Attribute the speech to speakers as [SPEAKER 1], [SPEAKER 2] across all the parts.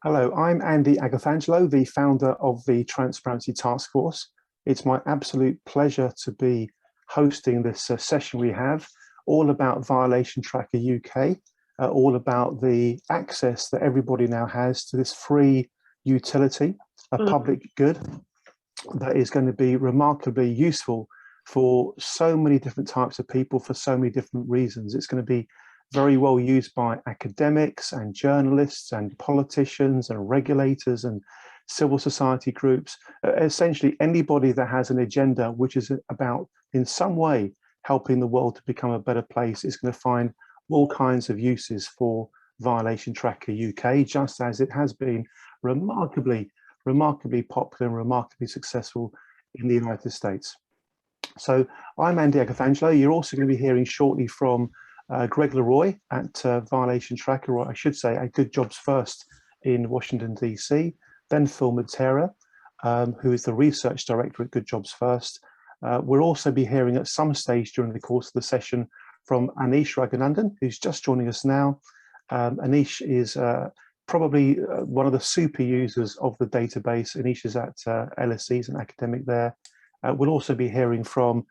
[SPEAKER 1] Hello, I'm Andy Agathangelo, the founder of the Transparency Task Force. It's my absolute pleasure to be hosting this session we have, all about Violation Tracker UK, all about the access that everybody now has to this free utility, a public good that is going to be remarkably useful for so many different types of people for so many different reasons. It's going to be very well used by academics and journalists and politicians and regulators and civil society groups. Essentially, anybody that has an agenda which is about, in some way, helping the world to become a better place is going to find all kinds of uses for Violation Tracker UK, just as it has been remarkably popular and remarkably successful in the United States. So I'm Andy Agathangelo. You're also going to be hearing shortly from Greg Leroy at Violation Tracker, or I should say at Good Jobs First in Washington, DC, then Phil Matera, who is the research director at Good Jobs First. We'll also be hearing at some stage during the course of the session from Anish Raghunandan, who's just joining us now. Anish is probably one of the super users of the database. Anish is at LSE, he's an academic there. We'll also be hearing from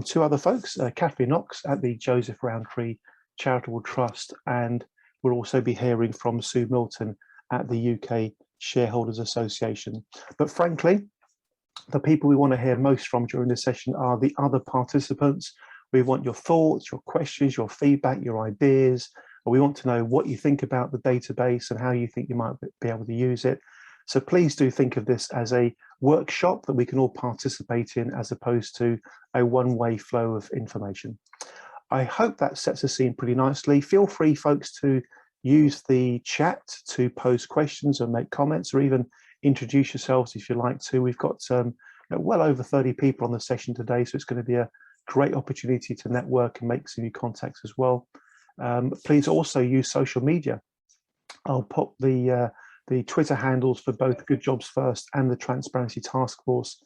[SPEAKER 1] two other folks, Kathleen Knox at the Joseph Rowntree Charitable Trust, and we'll also be hearing from Sue Milton at the UK Shareholders Association. But frankly, the people we want to hear most from during this session are the other participants. We want your thoughts, your questions, your feedback, your ideas. We want to know what you think about the database and how you think you might be able to use it. So please do think of this as a workshop that we can all participate in, as opposed to a one-way flow of information. I hope that sets the scene pretty nicely. Feel free, folks, to use the chat to pose questions or make comments, or even introduce yourselves if you like to. We've got well over 30 people on the session today, so it's going to be a great opportunity to network and make some new contacts as well. Please also use social media. I'll put the Twitter handles for both Good Jobs First and the Transparency Task Force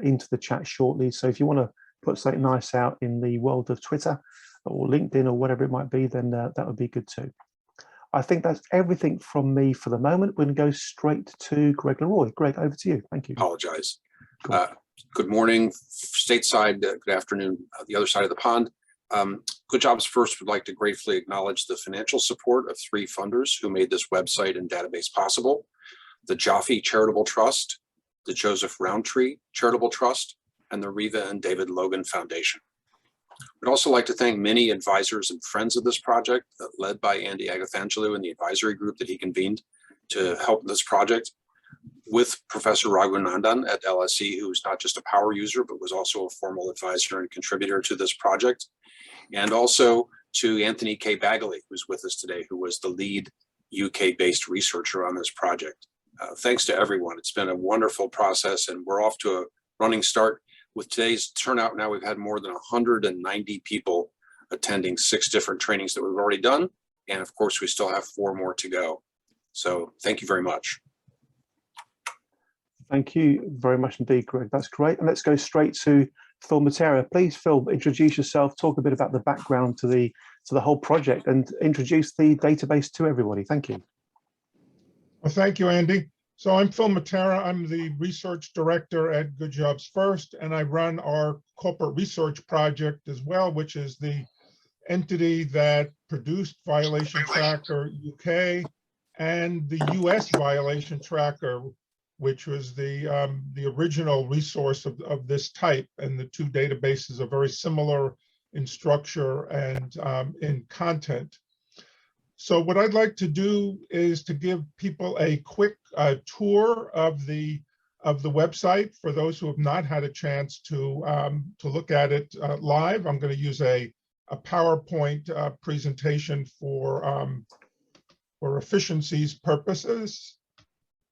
[SPEAKER 1] into the chat shortly. So if you want to put something nice out in the world of Twitter or LinkedIn or whatever it might be, then that would be good too. I think that's everything from me for the moment. We're going to go straight to Greg Leroy. Greg, over to you. Thank you.
[SPEAKER 2] Apologize. Good morning, stateside. Good afternoon, the other side of the pond. Good Jobs First would like to gratefully acknowledge the financial support of three funders who made this website and database possible: the Jaffe Charitable Trust, the Joseph Rowntree Charitable Trust, and the Riva and David Logan Foundation. We'd also like to thank many advisors and friends of this project, led by Andy Agathangelo and the advisory group that he convened to help this project, with Professor Raghunandan at LSE, who's not just a power user, but was also a formal advisor and contributor to this project. And also to Anthony K. Bagley, who's with us today, who was the lead UK-based researcher on this project. Thanks to everyone. It's been a wonderful process, and we're off to a running start. With today's turnout now, we've had more than 190 people attending 6 different trainings that we've already done. And of course, we still have 4 more to go. So thank you very much.
[SPEAKER 1] Thank you very much indeed, Greg. That's great. And let's go straight to Phil Matera. Please, Phil, introduce yourself, talk a bit about the background to the whole project, and introduce the database to everybody. Thank you.
[SPEAKER 3] Well, thank you, Andy. So I'm Phil Matera. I'm the research director at Good Jobs First, and I run our corporate research project as well, which is the entity that produced Violation Tracker UK and the US Violation Tracker, which was the original resource of this type. And the two databases are very similar in structure and in content. So what I'd like to do is to give people a quick tour of the website for those who have not had a chance to look at it live. I'm going to use a PowerPoint presentation for efficiency's purposes.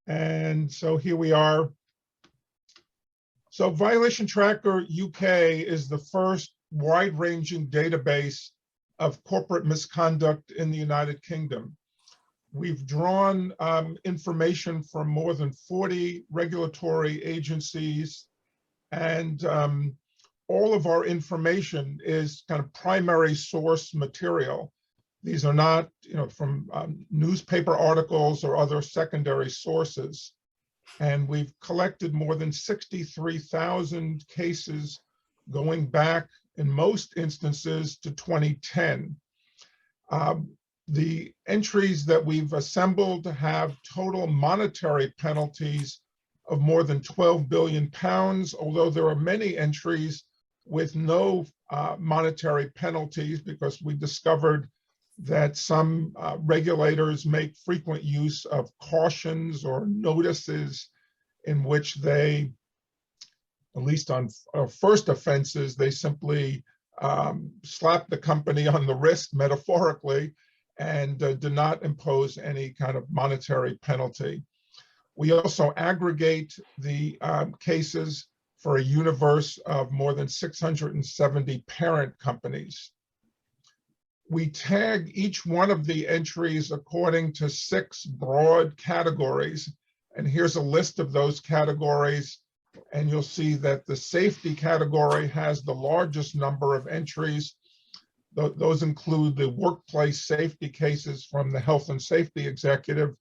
[SPEAKER 3] And so here we are. So Violation Tracker UK is the first wide-ranging database of corporate misconduct in the United Kingdom. We've drawn information from more than 40 regulatory agencies, and all of our information is kind of primary source material. These are not, from newspaper articles or other secondary sources. And we've collected more than 63,000 cases going back, in most instances, to 2010. The entries that we've assembled have total monetary penalties of more than 12 billion pounds, although there are many entries with no monetary penalties, because we discovered that some regulators make frequent use of cautions or notices in which they, at least on first offenses, they simply slap the company on the wrist, metaphorically, and do not impose any kind of monetary penalty. We also aggregate the cases for a universe of more than 670 parent companies. We tag each one of the entries according to 6 broad categories. And here's a list of those categories. And you'll see that the safety category has the largest number of entries. Those include the workplace safety cases from the health and safety executive.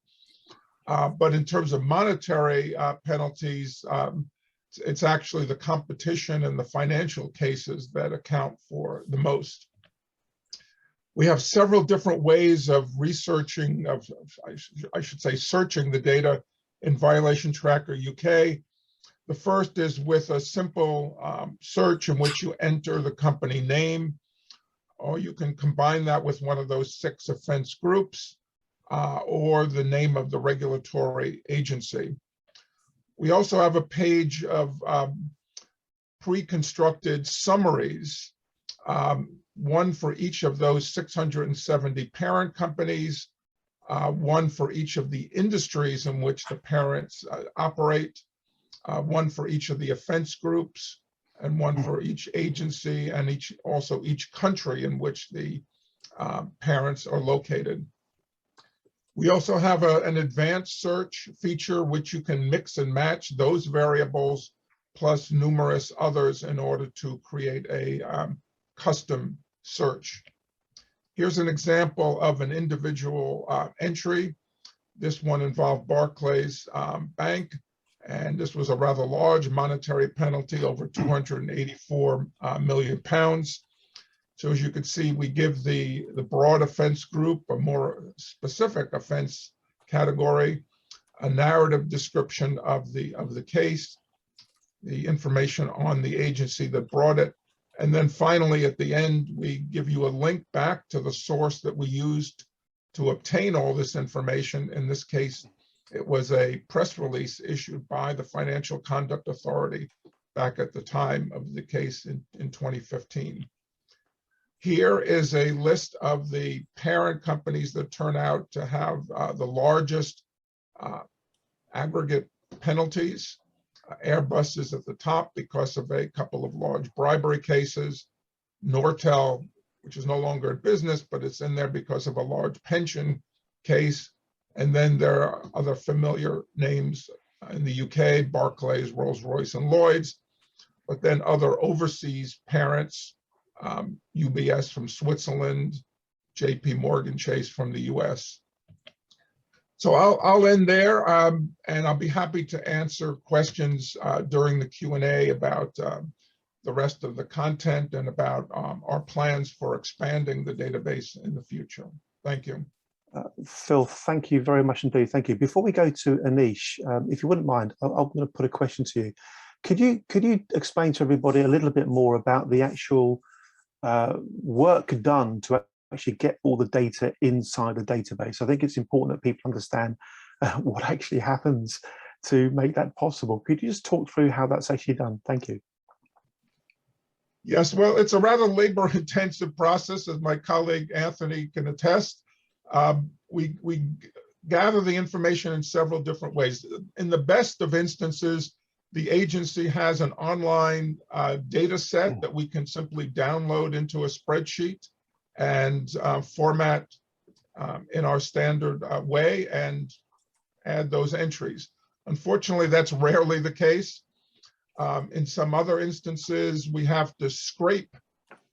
[SPEAKER 3] But in terms of monetary penalties, it's actually the competition and the financial cases that account for the most. We have several different ways of researching, I should say, searching the data in Violation Tracker UK. The first is with a simple search in which you enter the company name, or you can combine that with one of those 6 offense groups, or the name of the regulatory agency. We also have a page of pre-constructed summaries, one for each of those 670 parent companies, one for each of the industries in which the parents operate, one for each of the offense groups, and one for each agency, and also each country in which the parents are located. We also have an advanced search feature, which you can mix and match those variables plus numerous others in order to create a custom search. Here's an example of an individual entry. This one involved Barclays Bank, and this was a rather large monetary penalty, over 284 million pounds. So as you can see, we give the broad offense group a more specific offense category, a narrative description of the case, the information on the agency that brought it, and then finally at the end we give you a link back to the source that we used to obtain all this information. In this case, it was a press release issued by the Financial Conduct Authority back at the time of the case in 2015. Here is a list of the parent companies that turn out to have the largest aggregate penalties. Airbus is at the top because of a couple of large bribery cases. Nortel, which is no longer in business, but it's in there because of a large pension case. And then there are other familiar names in the UK, Barclays, Rolls-Royce, and Lloyds, but then other overseas parents, UBS from Switzerland, JP Morgan Chase from the US. So I'll end there, and I'll be happy to answer questions during the Q&A about the rest of the content and about our plans for expanding the database in the future. Thank you.
[SPEAKER 1] Phil, thank you very much indeed. Thank you. Before we go to Anish, if you wouldn't mind, I'm going to put a question to you. Could you explain to everybody a little bit more about the actual work done to actually get all the data inside the database? I think it's important that people understand what actually happens to make that possible. Could you just talk through how that's actually done? Thank you.
[SPEAKER 3] Yes, well, it's a rather labor-intensive process, as my colleague Anthony can attest. We gather the information in several different ways. In the best of instances, the agency has an online data set that we can simply download into a spreadsheet and format in our standard way and add those entries. Unfortunately, that's rarely the case. In some other instances, we have to scrape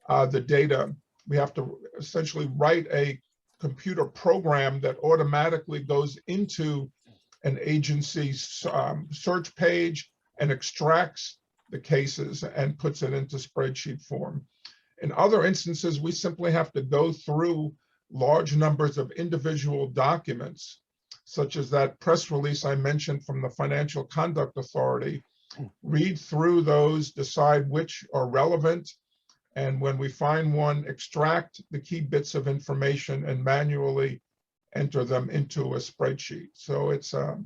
[SPEAKER 3] the data. We have to essentially write a computer program that automatically goes into an agency's search page and extracts the cases and puts it into spreadsheet form. In other instances, we simply have to go through large numbers of individual documents, such as that press release I mentioned from the Financial Conduct Authority, read through those, decide which are relevant, and when we find one, extract the key bits of information and manually enter them into a spreadsheet. So it's a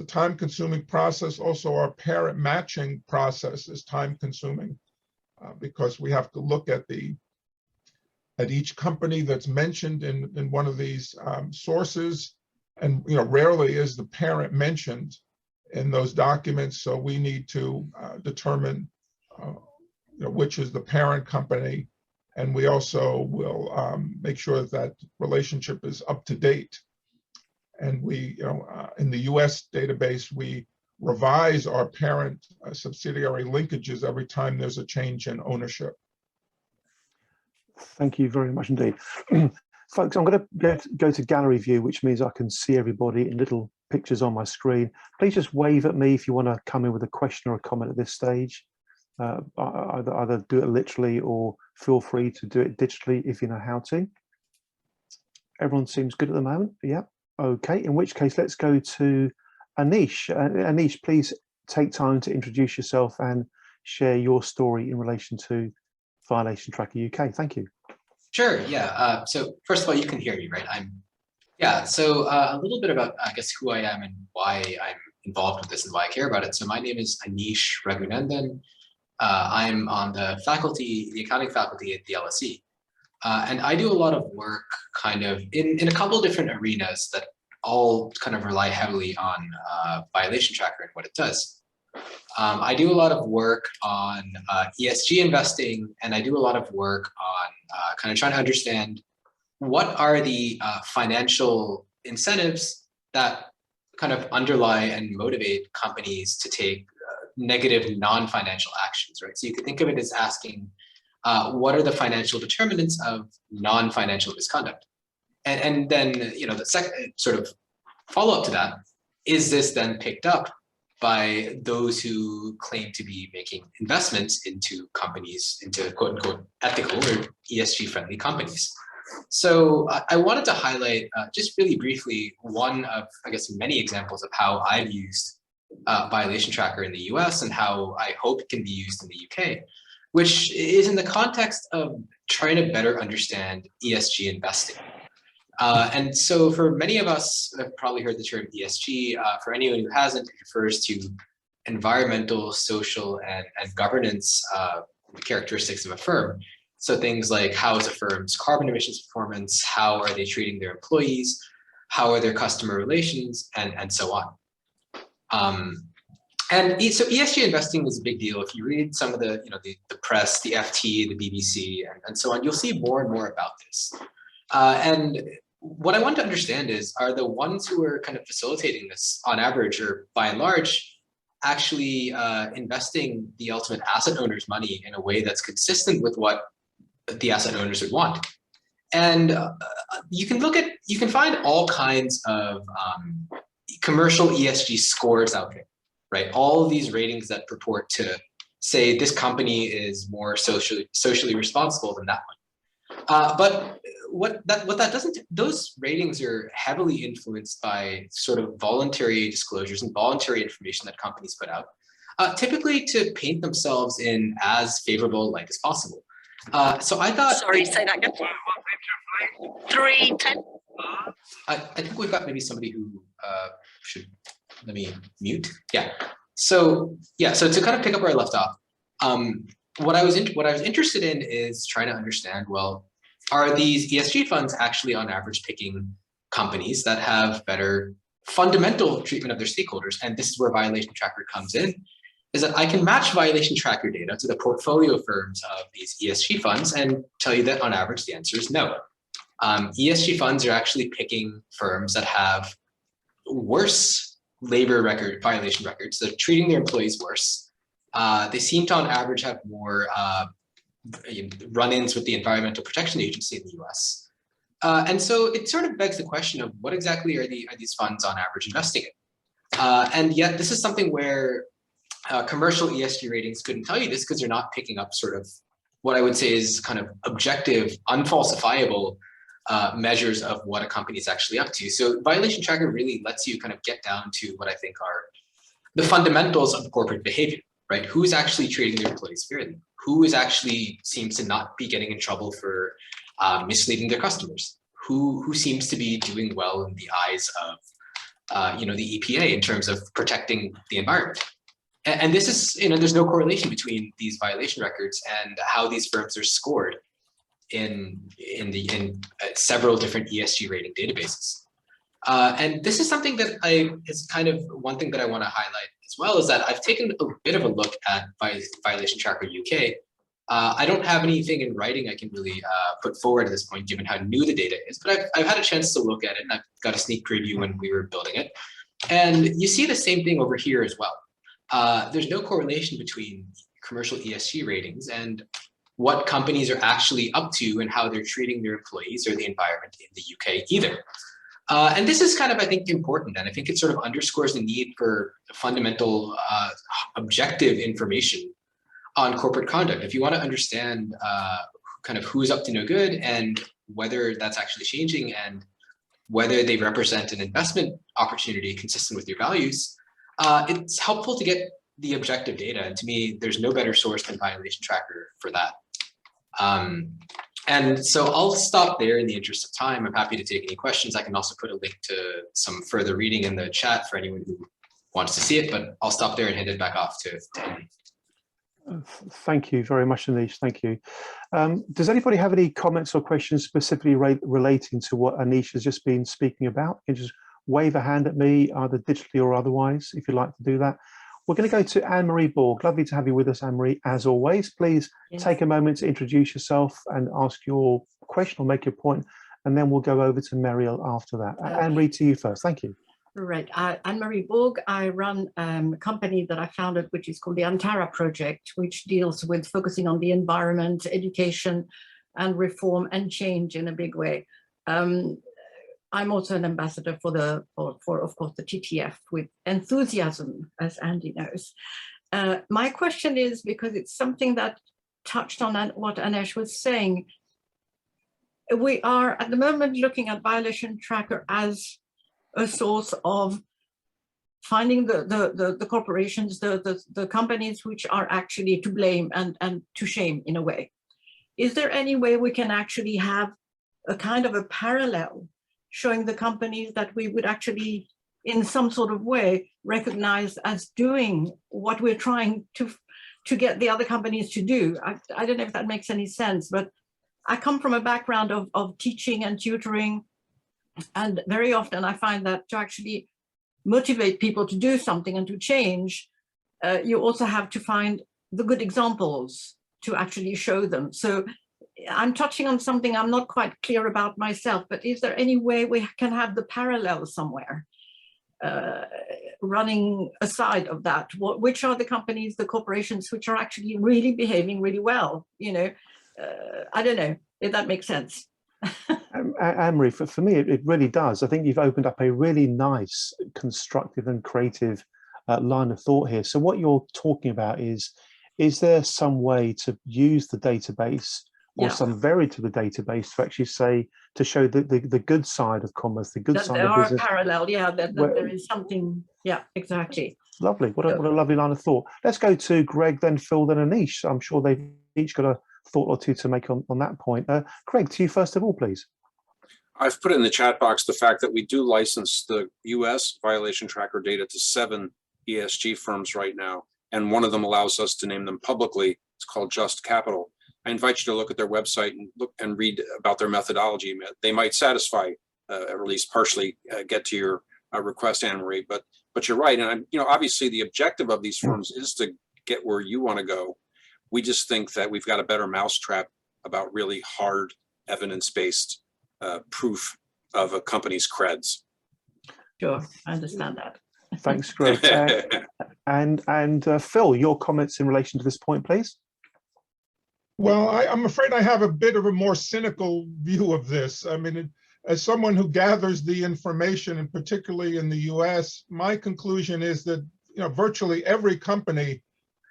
[SPEAKER 3] time-consuming process. Also, our parent matching process is time-consuming because we have to look at each company that's mentioned in one of these sources, and rarely is the parent mentioned in those documents. So we need to determine which is the parent company, and we also will make sure that relationship is up to date. And we, in the U.S. database, we revise our parent subsidiary linkages every time there's a change in ownership.
[SPEAKER 1] Thank you very much indeed. Folks, I'm going to go to gallery view, which means I can see everybody in little pictures on my screen. Please just wave at me if you want to come in with a question or a comment at this stage. Either do it literally or feel free to do it digitally if you know how to. Everyone seems good at the moment. Yeah. Okay. In which case, let's go to Anish. Anish, please take time to introduce yourself and share your story in relation to Violation Tracker UK. Thank you.
[SPEAKER 4] Sure. Yeah. So first of all, you can hear me, right? So a little bit about, I guess, who I am and why I'm involved with this and why I care about it. So my name is Anish Raghunandan. I'm on the faculty, the accounting faculty at the LSE. And I do a lot of work kind of in a couple of different arenas that all kind of rely heavily on Violation Tracker and what it does. I do a lot of work on ESG investing, and I do a lot of work on kind of trying to understand what are the financial incentives that kind of underlie and motivate companies to take negative non-financial actions, right? So you could think of it as asking, what are the financial determinants of non-financial misconduct? And then, the second sort of follow-up to that, is this then picked up by those who claim to be making investments into companies, into quote unquote ethical or ESG friendly companies? So I wanted to highlight just really briefly one of, I guess, many examples of how I've used Violation Tracker in the US and how I hope it can be used in the UK, which is in the context of trying to better understand ESG investing. And so for many of us have probably heard the term ESG. For anyone who hasn't, it refers to environmental, social, and governance characteristics of a firm. So things like, how is a firm's carbon emissions performance? How are they treating their employees? How are their customer relations? And so on. So ESG investing is a big deal. If you read some of the, the press, the FT, the BBC, and so on, you'll see more and more about this. And what I want to understand is, are the ones who are kind of facilitating this on average, or by and large, actually investing the ultimate asset owner's money in a way that's consistent with what the asset owners would want? And you can find all kinds of commercial ESG scores out there, right? All of these ratings that purport to say this company is more socially responsible than that one. But what that doesn't, those ratings are heavily influenced by sort of voluntary disclosures and voluntary information that companies put out, typically to paint themselves in as favorable light as possible. So I thought—
[SPEAKER 5] Sorry, say that again. 310.
[SPEAKER 4] I think we've got maybe somebody who should, let me mute. Yeah. So to kind of pick up where I left off, what I was interested in is trying to understand, well, are these ESG funds actually on average picking companies that have better fundamental treatment of their stakeholders? And this is where Violation Tracker comes in, is that I can match Violation Tracker data to the portfolio firms of these ESG funds and tell you that on average, the answer is no. ESG funds are actually picking firms that have worse labor violation records. They're treating their employees worse. They seem to on average have more run-ins with the Environmental Protection Agency in the US. And so it sort of begs the question of what exactly are these funds on average investing in? And yet this is something where commercial ESG ratings couldn't tell you this because they're not picking up sort of what I would say is kind of objective, unfalsifiable measures of what a company is actually up to. So Violation Tracker really lets you kind of get down to what I think are the fundamentals of corporate behavior, right? Who's actually treating their employees fairly? Who is actually seems to not be getting in trouble for misleading their customers? Who seems to be doing well in the eyes of the EPA in terms of protecting the environment? And this is, there's no correlation between these violation records and how these firms are scored in several different ESG rating databases. And this is something that is kind of one thing that I want to highlight as well, is that I've taken a bit of a look at Violation Tracker UK. I don't have anything in writing I can really put forward at this point, given how new the data is, but I've had a chance to look at it, and I've got a sneak preview when we were building it. And you see the same thing over here as well. There's no correlation between commercial ESG ratings and what companies are actually up to and how they're treating their employees or the environment in the UK either. And this is kind of, I think, important, and I think it sort of underscores the need for fundamental objective information on corporate conduct. If you want to understand kind of who's up to no good and whether that's actually changing and whether they represent an investment opportunity consistent with your values, it's helpful to get the objective data. And to me, there's no better source than Violation Tracker for that. And so I'll stop there in the interest of time. I'm happy to take any questions. I can also put a link to some further reading in the chat for anyone who wants to see it, but I'll stop there and hand it back off to Andy.
[SPEAKER 1] Thank you very much, Anish. Thank you. Does anybody have any comments or questions specifically relating to what Anish has just been speaking about? You can just wave a hand at me, either digitally or otherwise, if you'd like to do that. We're going to go to Anne-Marie Borg. Lovely to have you with us, Anne-Marie, as always. Please take a moment to introduce yourself and ask your question or make your point, and then we'll go over to Mariel after that. Anne-Marie, to you first. Thank you.
[SPEAKER 5] Right. Anne-Marie Borg. I run a company that I founded, which is called the Antara Project, which deals with focusing on the environment, education, and reform and change in a big way. I'm also an ambassador for of course, the TTF with enthusiasm, as Andy knows. My question is, because it's something that touched on what Anish was saying, we are at the moment looking at Violation Tracker as a source of finding the corporations, the companies which are actually to blame and to shame in a way. Is there any way we can actually have a kind of a parallel showing the companies that we would actually, in some sort of way, recognize as doing what we're trying to get the other companies to do? I don't know if that makes any sense, but I come from a background of teaching and tutoring, and very often I find that to actually motivate people to do something and to change, you also have to find the good examples to actually show them. So I'm touching on something I'm not quite clear about myself, but is there any way we can have the parallel somewhere running aside of that? Which are the companies, the corporations, which are actually really behaving really well? I don't know if that makes sense.
[SPEAKER 1] Anne-Marie, for me, it really does. I think you've opened up a really nice, constructive and creative line of thought here. So what you're talking about is there some way to use the database or some variant to the database to actually say, to show the good side of commerce, the good side of business? There are parallel,
[SPEAKER 5] there is something, exactly.
[SPEAKER 1] Lovely, what a lovely line of thought. Let's go to Greg, then Phil, then Anish. I'm sure they've each got a thought or two to make on that point. Greg, to you first of all, please.
[SPEAKER 2] I've put in the chat box the fact that we do license the US Violation Tracker data to 7 ESG firms right now, and one of them allows us to name them publicly. It's called Just Capital. I invite you to look at their website and look and read about their methodology. They might satisfy, or at least partially get to your request, Anne-Marie. But you're right, and obviously the objective of these firms is to get where you want to go. We just think that we've got a better mousetrap about really hard evidence-based proof of a company's creds.
[SPEAKER 5] Sure, I understand that.
[SPEAKER 1] Thanks, Greg. And Phil, your comments in relation to this point, please.
[SPEAKER 3] Well, I'm afraid I have a bit of a more cynical view of this. I mean, as someone who gathers the information, and particularly in the US, my conclusion is that virtually every company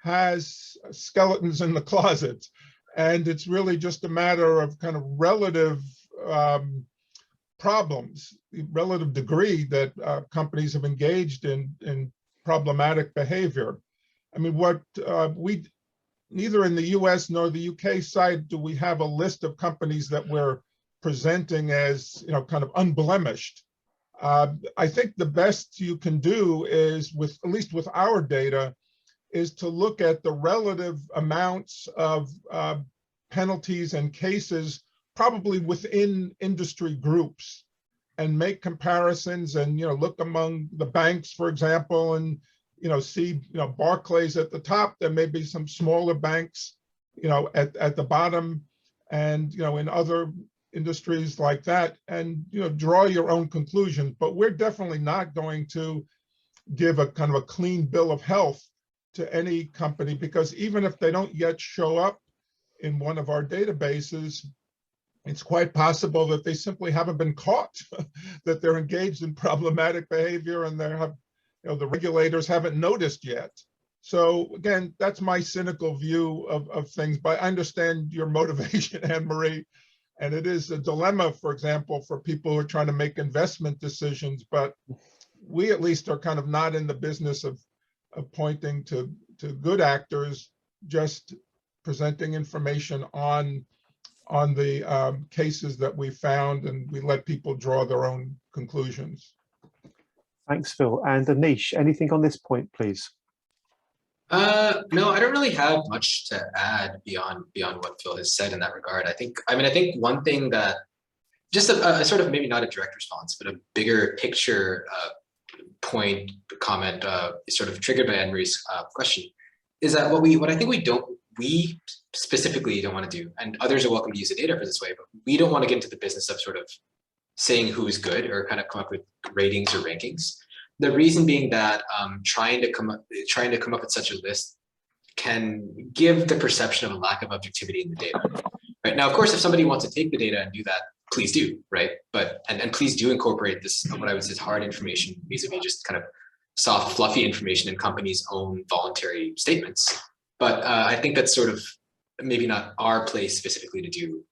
[SPEAKER 3] has skeletons in the closet. And it's really just a matter of kind of relative problems, relative degree that companies have engaged in problematic behavior. I mean, neither in the US nor the UK side do we have a list of companies that we're presenting as, kind of unblemished. I think the best you can do is, at least with our data, is to look at the relative amounts of penalties and cases probably within industry groups, and make comparisons and look among the banks, for example, and see Barclays at the top. There may be some smaller banks at the bottom, and in other industries like that, and draw your own conclusions. But we're definitely not going to give a kind of a clean bill of health to any company, because even if they don't yet show up in one of our databases, it's quite possible that they simply haven't been caught, that they're engaged in problematic behavior, and the regulators haven't noticed yet. So again, that's my cynical view of things, but I understand your motivation, Anne-Marie. And it is a dilemma, for example, for people who are trying to make investment decisions, but we at least are kind of not in the business of pointing to good actors, just presenting information on the cases that we found, and we let people draw their own conclusions.
[SPEAKER 1] Thanks, Phil. And Anish, anything on this point, please?
[SPEAKER 4] No, I don't really have much to add beyond what Phil has said in that regard. I think one thing that, just a sort of maybe not a direct response, but a bigger picture point, comment, sort of triggered by Anne-Marie's question, is that what I think we specifically don't want to do, and others are welcome to use the data for this way, but we don't want to get into the business of sort of saying who is good or kind of come up with ratings or rankings. The reason being that trying to come up with such a list can give the perception of a lack of objectivity in the data. Right now, of course, if somebody wants to take the data and do that, please do, right? But and please do incorporate this, what I would say is hard information, vis-a-vis just kind of soft, fluffy information in companies' own voluntary statements. But I think that's sort of maybe not our place specifically to do.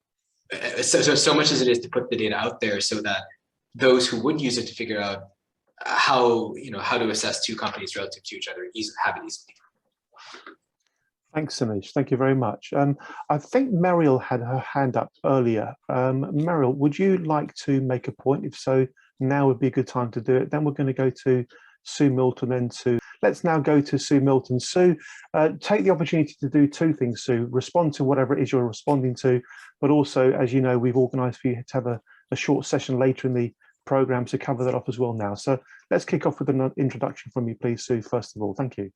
[SPEAKER 4] So much as it is to put the data out there so that those who would use it to figure out how to assess two companies relative to each other have it easily.
[SPEAKER 1] Thanks, Anish. Thank you very much. I think Mariel had her hand up earlier. Mariel, would you like to make a point? If so, now would be a good time to do it. Then we're going to go to Sue Milton, let's now go to Sue Milton. Sue, take the opportunity to do two things, Sue. Respond to whatever it is you're responding to, but also, as you know, we've organised for you to have a short session later in the programme to cover that off as well now. So let's kick off with an introduction from you, please, Sue, first of all. Thank you.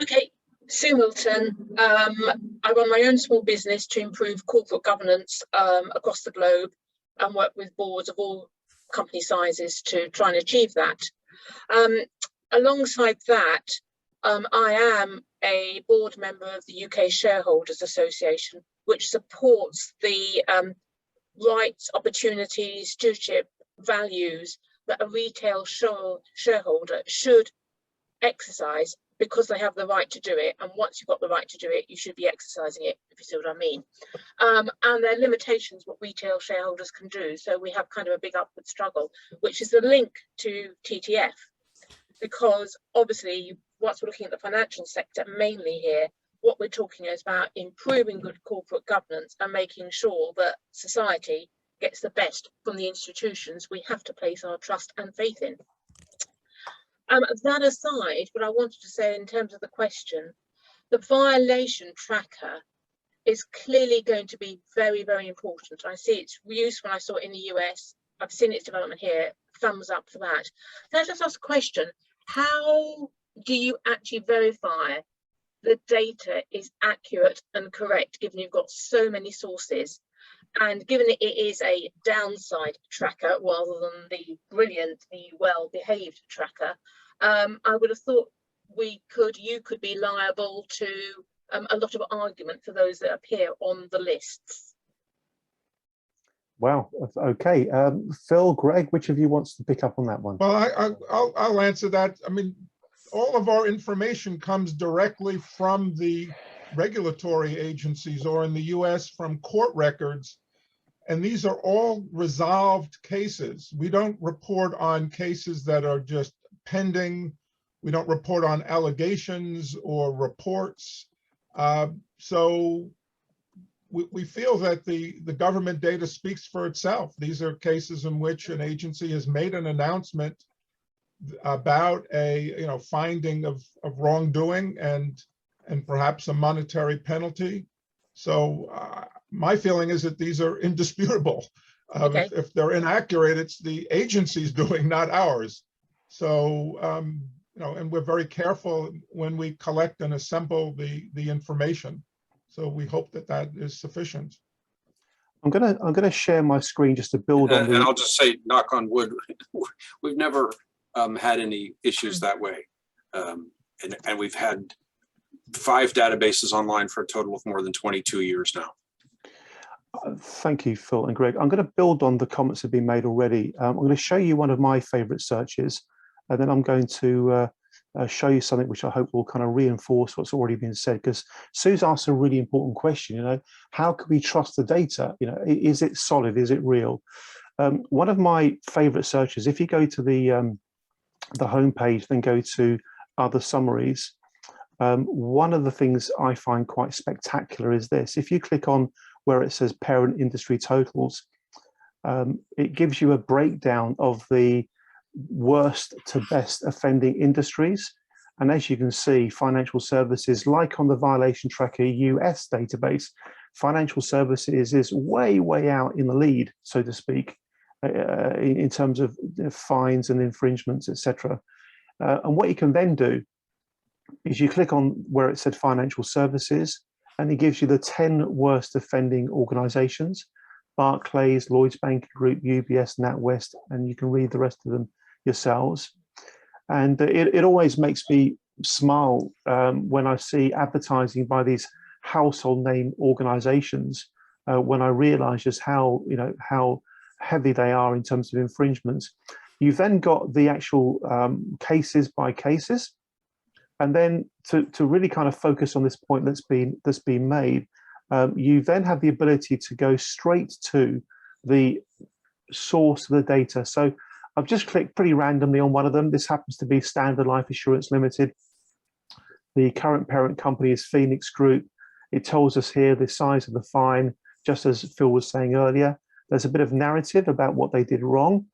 [SPEAKER 6] Okay, Sue Milton. I run my own small business to improve corporate governance across the globe, and work with boards of all company sizes to try and achieve that. Alongside that, I am a board member of the UK Shareholders Association, which supports the rights, opportunities, stewardship, values that a retail shareholder should exercise, because they have the right to do it. And once you've got the right to do it, you should be exercising it, if you see what I mean. And there are limitations what retail shareholders can do. So we have kind of a big upward struggle, which is the link to TTF. Because obviously, once we're looking at the financial sector mainly here, what we're talking is about improving good corporate governance and making sure that society gets the best from the institutions we have to place our trust and faith in. That aside, what I wanted to say in terms of the question, the violation tracker is clearly going to be very, very important. I see its use when I saw it in the US. I've seen its development here. Thumbs up for that. Can I just ask a question? How do you actually verify the data is accurate and correct, given you've got so many sources? And given it is a downside tracker rather than the brilliant, the well-behaved tracker, I would have thought you could be liable to a lot of argument for those that appear on the lists.
[SPEAKER 1] Wow. Okay. Phil, Greg, which of you wants to pick up on that one?
[SPEAKER 3] Well, I'll answer that. I mean, all of our information comes directly from the regulatory agencies, or in the US from court records. And these are all resolved cases. We don't report on cases that are just pending. We don't report on allegations or reports. So we feel that the government data speaks for itself. These are cases in which an agency has made an announcement about a finding of wrongdoing and perhaps a monetary penalty. So my feeling is that these are indisputable.
[SPEAKER 6] Okay.
[SPEAKER 3] If they're inaccurate, it's the agency's doing, not ours. So and we're very careful when we collect and assemble the information. So we hope that that is sufficient.
[SPEAKER 1] I'm gonna share my screen just to build on
[SPEAKER 2] And I'll just say, knock on wood, we've never had any issues that way. And we've had 5 databases online for a total of more than 22 years now.
[SPEAKER 1] Thank you, Phil and Greg. I'm going to build on the comments that have been made already. I'm going to show you one of my favorite searches, and then I'm going to show you something which I hope will kind of reinforce what's already been said, because Sue's asked a really important question, how can we trust the data? Is it solid? Is it real? One of my favorite searches, if you go to the homepage, then go to other summaries, one of the things I find quite spectacular is this. If you click on where it says parent industry totals, it gives you a breakdown of the worst to best offending industries. And as you can see, financial services, like on the Violation Tracker US database, financial services is way, way out in the lead, so to speak, in terms of fines and infringements, etc. And what you can then do is you click on where it said financial services, and it gives you the 10 worst offending organizations: Barclays, Lloyds Banking Group, UBS, NatWest, and you can read the rest of them yourselves. And it always makes me smile when I see advertising by these household name organizations, when I realize just how heavy they are in terms of infringements. You've then got the actual cases by cases. And then to really kind of focus on this point that's been made, you then have the ability to go straight to the source of the data. So I've just clicked pretty randomly on one of them. This happens to be Standard Life Assurance Limited. The current parent company is Phoenix Group. It tells us here the size of the fine, just as Phil was saying earlier. There's a bit of narrative about what they did wrong,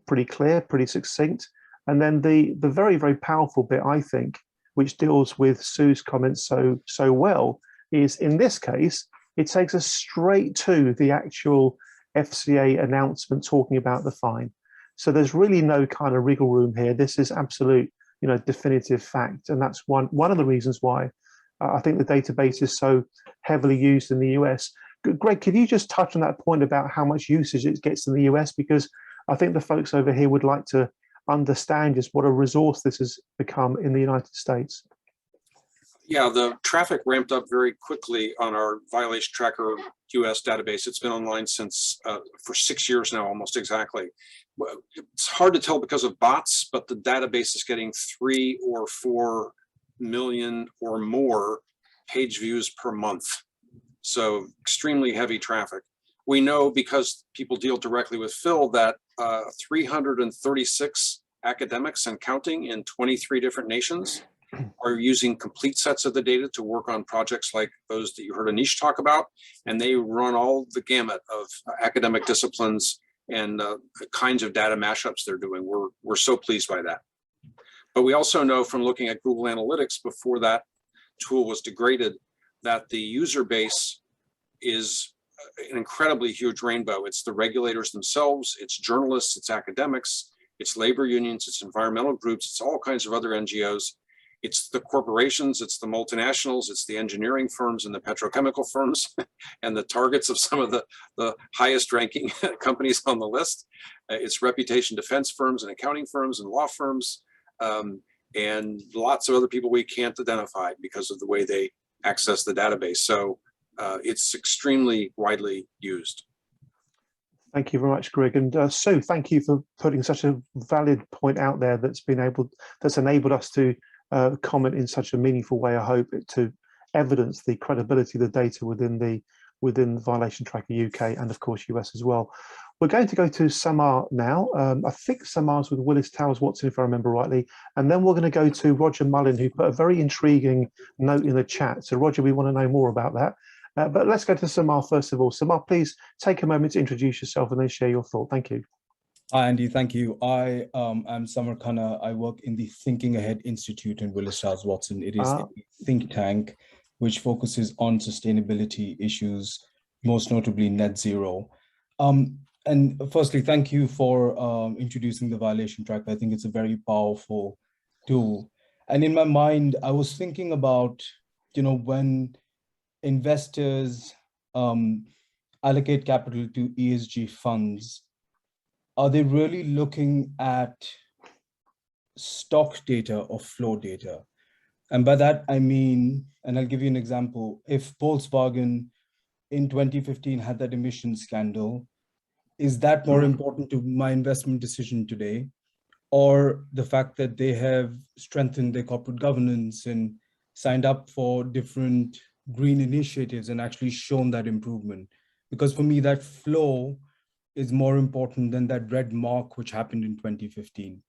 [SPEAKER 1] pretty clear, pretty succinct. And then the very, very powerful bit, I think, which deals with Sue's comments so well, is in this case, it takes us straight to the actual FCA announcement talking about the fine. So there's really no kind of wriggle room here. This is absolute, definitive fact. And that's one of the reasons why I think the database is so heavily used in the US. Greg, could you just touch on that point about how much usage it gets in the US? Because I think the folks over here would like to understand just what a resource this has become in the United States.
[SPEAKER 2] Yeah, the traffic ramped up very quickly on our Violation Tracker US database. It's been online since for 6 years now, almost exactly. It's hard to tell because of bots, but the database is getting 3 or 4 million or more page views per month. So extremely heavy traffic. We know, because people deal directly with Phil, that 336 academics and counting in 23 different nations are using complete sets of the data to work on projects like those that you heard Anish talk about. And they run all the gamut of academic disciplines and the kinds of data mashups they're doing. We're so pleased by that. But we also know from looking at Google Analytics before that tool was degraded, that the user base is an incredibly huge rainbow. It's the regulators themselves, it's journalists, it's academics, it's labor unions, it's environmental groups, it's all kinds of other NGOs. It's the corporations, it's the multinationals, it's the engineering firms and the petrochemical firms and the targets of some of the highest ranking companies on the list. It's reputation defense firms and accounting firms and law firms, and lots of other people we can't identify because of the way they access the database. So it's extremely widely used.
[SPEAKER 1] Thank you very much, Greg. And Sue, thank you for putting such a valid point out there that's enabled us to comment in such a meaningful way, I hope, to evidence the credibility of the data within Violation Tracker UK and of course US as well. We're going to go to Samar now. I think Samar's with Willis Towers Watson, if I remember rightly. And then we're going to go to Roger Mullin, who put a very intriguing note in the chat. So Roger, we want to know more about that. But let's go to Samar first of all. Samar, please take a moment to introduce yourself and then share your thought. Thank you.
[SPEAKER 7] Hi, Andy. Thank you. I am Samar Khanna. I work in the Thinking Ahead Institute in Willis Towers Watson. It is a think tank which focuses on sustainability issues, most notably net zero. And firstly, thank you for introducing the violation tracker. I think it's a very powerful tool. And in my mind, I was thinking about, when investors allocate capital to ESG funds, are they really looking at stock data or flow data? And by that, I mean, and I'll give you an example, if Volkswagen in 2015 had that emissions scandal, is that more important to my investment decision today? Or the fact that they have strengthened their corporate governance and signed up for different green initiatives and actually shown that improvement? Because for me, that flow is more important than that red mark which happened in 2015.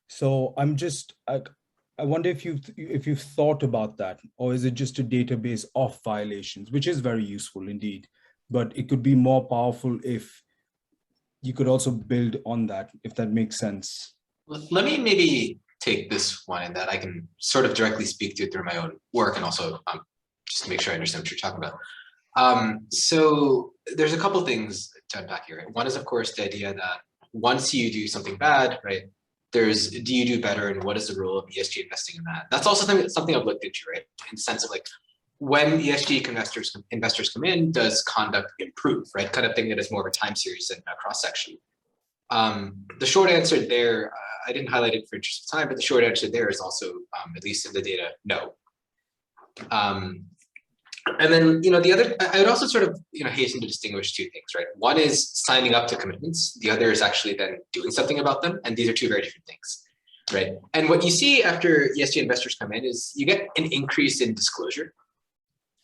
[SPEAKER 7] So I wonder if you've thought about that, or is it just a database of violations, which is very useful indeed, but it could be more powerful if you could also build on that, if that makes sense.
[SPEAKER 4] Let me maybe take this one, and that I can sort of directly speak to it through my own work, and also just to make sure I understand what you're talking about. So there's a couple things to unpack here. One is, of course, the idea that once you do something bad, right, there's, do you do better, and what is the role of ESG investing in that? That's also something I've looked into, right, in the sense of like, when ESG investors come in, does conduct improve, right? Kind of thinking it as more of a time series than a cross section. The short answer there, I didn't highlight it for interest of time, but the short answer there is also, at least in the data, no. And then, the other, I would also sort of, hasten to distinguish two things, right? One is signing up to commitments. The other is actually then doing something about them. And these are two very different things, right? And what you see after ESG investors come in is you get an increase in disclosure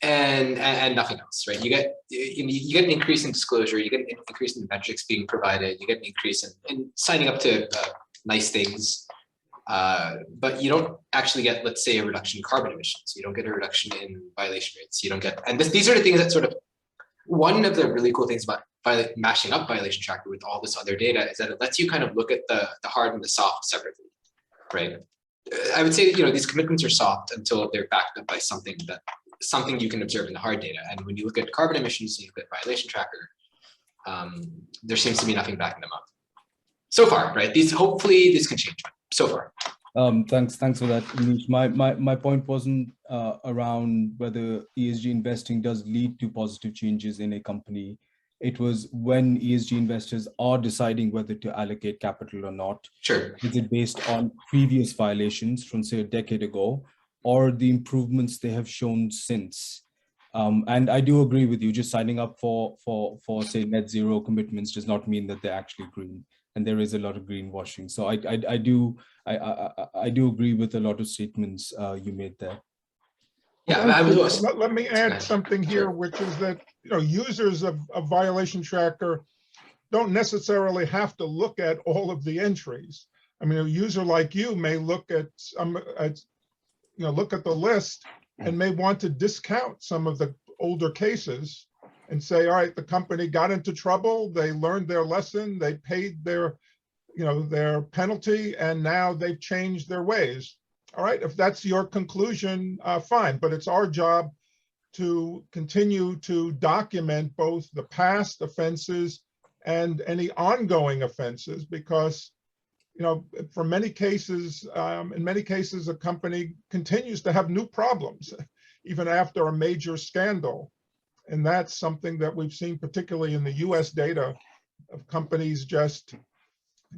[SPEAKER 4] and nothing else, right? You get an increase in disclosure, you get an increase in metrics being provided, you get an increase in signing up to nice things. But you don't actually get, let's say, a reduction in carbon emissions. You don't get a reduction in violation rates. You don't get, and these are the things that sort of, one of the really cool things about mashing up Violation Tracker with all this other data is that it lets you kind of look at the hard and the soft separately, right? I would say, these commitments are soft until they're backed up by something you can observe in the hard data. And when you look at carbon emissions, and you look at Violation Tracker, there seems to be nothing backing them up. So far, right? Hopefully this can change. So far.
[SPEAKER 7] Thanks for that, Anish. My point wasn't around whether ESG investing does lead to positive changes in a company. It was when ESG investors are deciding whether to allocate capital or not.
[SPEAKER 4] Sure.
[SPEAKER 7] Is it based on previous violations from, say, a decade ago, or the improvements they have shown since? And I do agree with you. Just signing up for say net zero commitments does not mean that they're actually green. And there is a lot of greenwashing. So I do agree with a lot of statements you made there.
[SPEAKER 4] Yeah,
[SPEAKER 3] let me add something here, which is that users of Violation Tracker don't necessarily have to look at all of the entries. I mean, a user like you may look at look at the list and may want to discount some of the older cases and say, all right, the company got into trouble, they learned their lesson, they paid their penalty, and now they've changed their ways. All right, if that's your conclusion, fine, but it's our job to continue to document both the past offenses and any ongoing offenses, because for many cases, in many cases, a company continues to have new problems, even after a major scandal. And that's something that we've seen, particularly in the US data, of companies just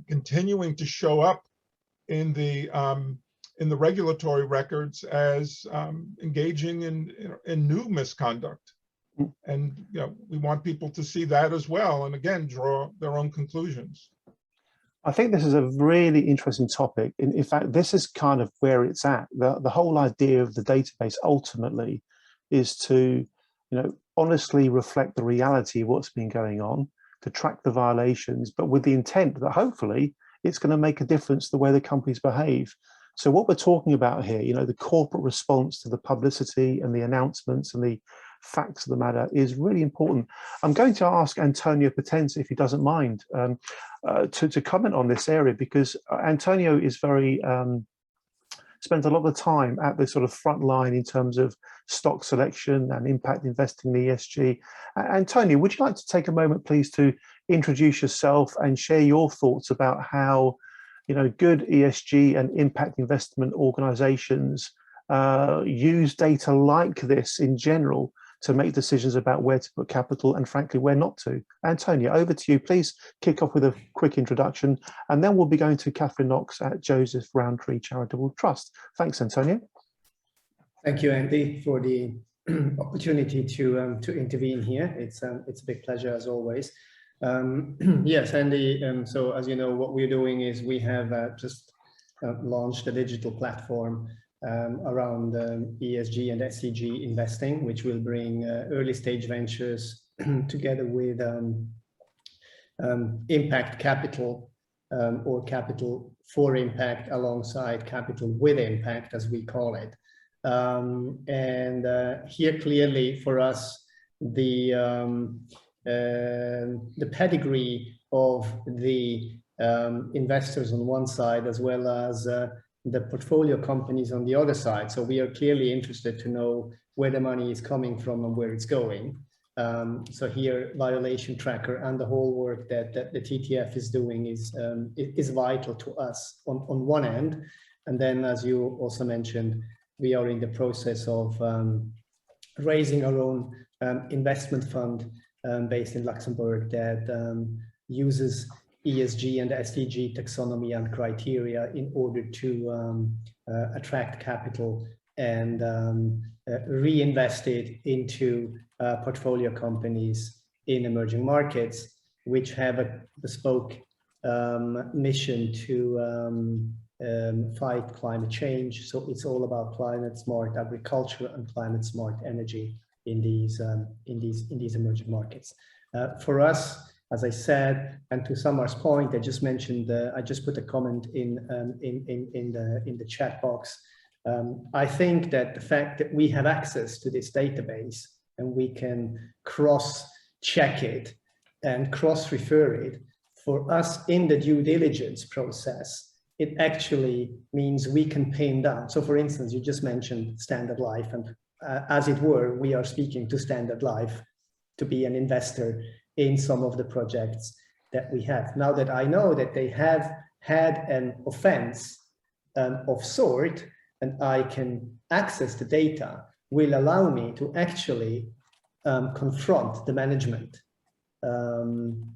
[SPEAKER 3] continuing to show up in the in the regulatory records as engaging in new misconduct. And we want people to see that as well, and again, draw their own conclusions.
[SPEAKER 1] I think this is a really interesting topic. In fact, this is kind of where it's at. The whole idea of the database ultimately is to, honestly reflect the reality of what's been going on, to track the violations, but with the intent that hopefully it's going to make a difference to the way the companies behave. So what we're talking about here, the corporate response to the publicity and the announcements and the facts of the matter is really important. I'm going to ask Antonio Potenza, if he doesn't mind, to comment on this area, because Antonio is very spends a lot of time at the sort of front line in terms of stock selection and impact investing in ESG. Antonio, would you like to take a moment, please, to introduce yourself and share your thoughts about how good ESG and impact investment organizations use data like this in general to make decisions about where to put capital and, frankly, where not to. Antonio, over to you. Please kick off with a quick introduction, and then we'll be going to Catherine Knox at Joseph Rowntree Charitable Trust. Thanks, Antonio.
[SPEAKER 8] Thank you, Andy, for the opportunity to intervene here. It's a big pleasure, as always. Yes, Andy, so as you know, what we're doing is we have just launched a digital platform around ESG and SDG investing, which will bring early stage ventures together with impact capital or capital for impact alongside capital with impact, as we call it. Here clearly for us, the pedigree of the investors on one side, as well as the portfolio companies on the other side. So we are clearly interested to know where the money is coming from and where it's going. So here, Violation Tracker and the whole work that the TTF is doing is vital to us on one end. And then, as you also mentioned, we are in the process of raising our own investment fund based in Luxembourg that uses ESG and SDG taxonomy and criteria in order to attract capital and reinvest it into portfolio companies in emerging markets, which have a bespoke mission to fight climate change. So it's all about climate smart agriculture and climate smart energy in these emerging markets. For us, as I said, and to Samar's point, I just mentioned, I just put a comment in the chat box. I think that the fact that we have access to this database and we can cross-check it and cross-refer it, for us in the due diligence process, it actually means we can pin down. So for instance, you just mentioned Standard Life, and as it were, we are speaking to Standard Life to be an investor in some of the projects that we have. Now that I know that they have had an offense of sort, and I can access the data, will allow me to actually confront the management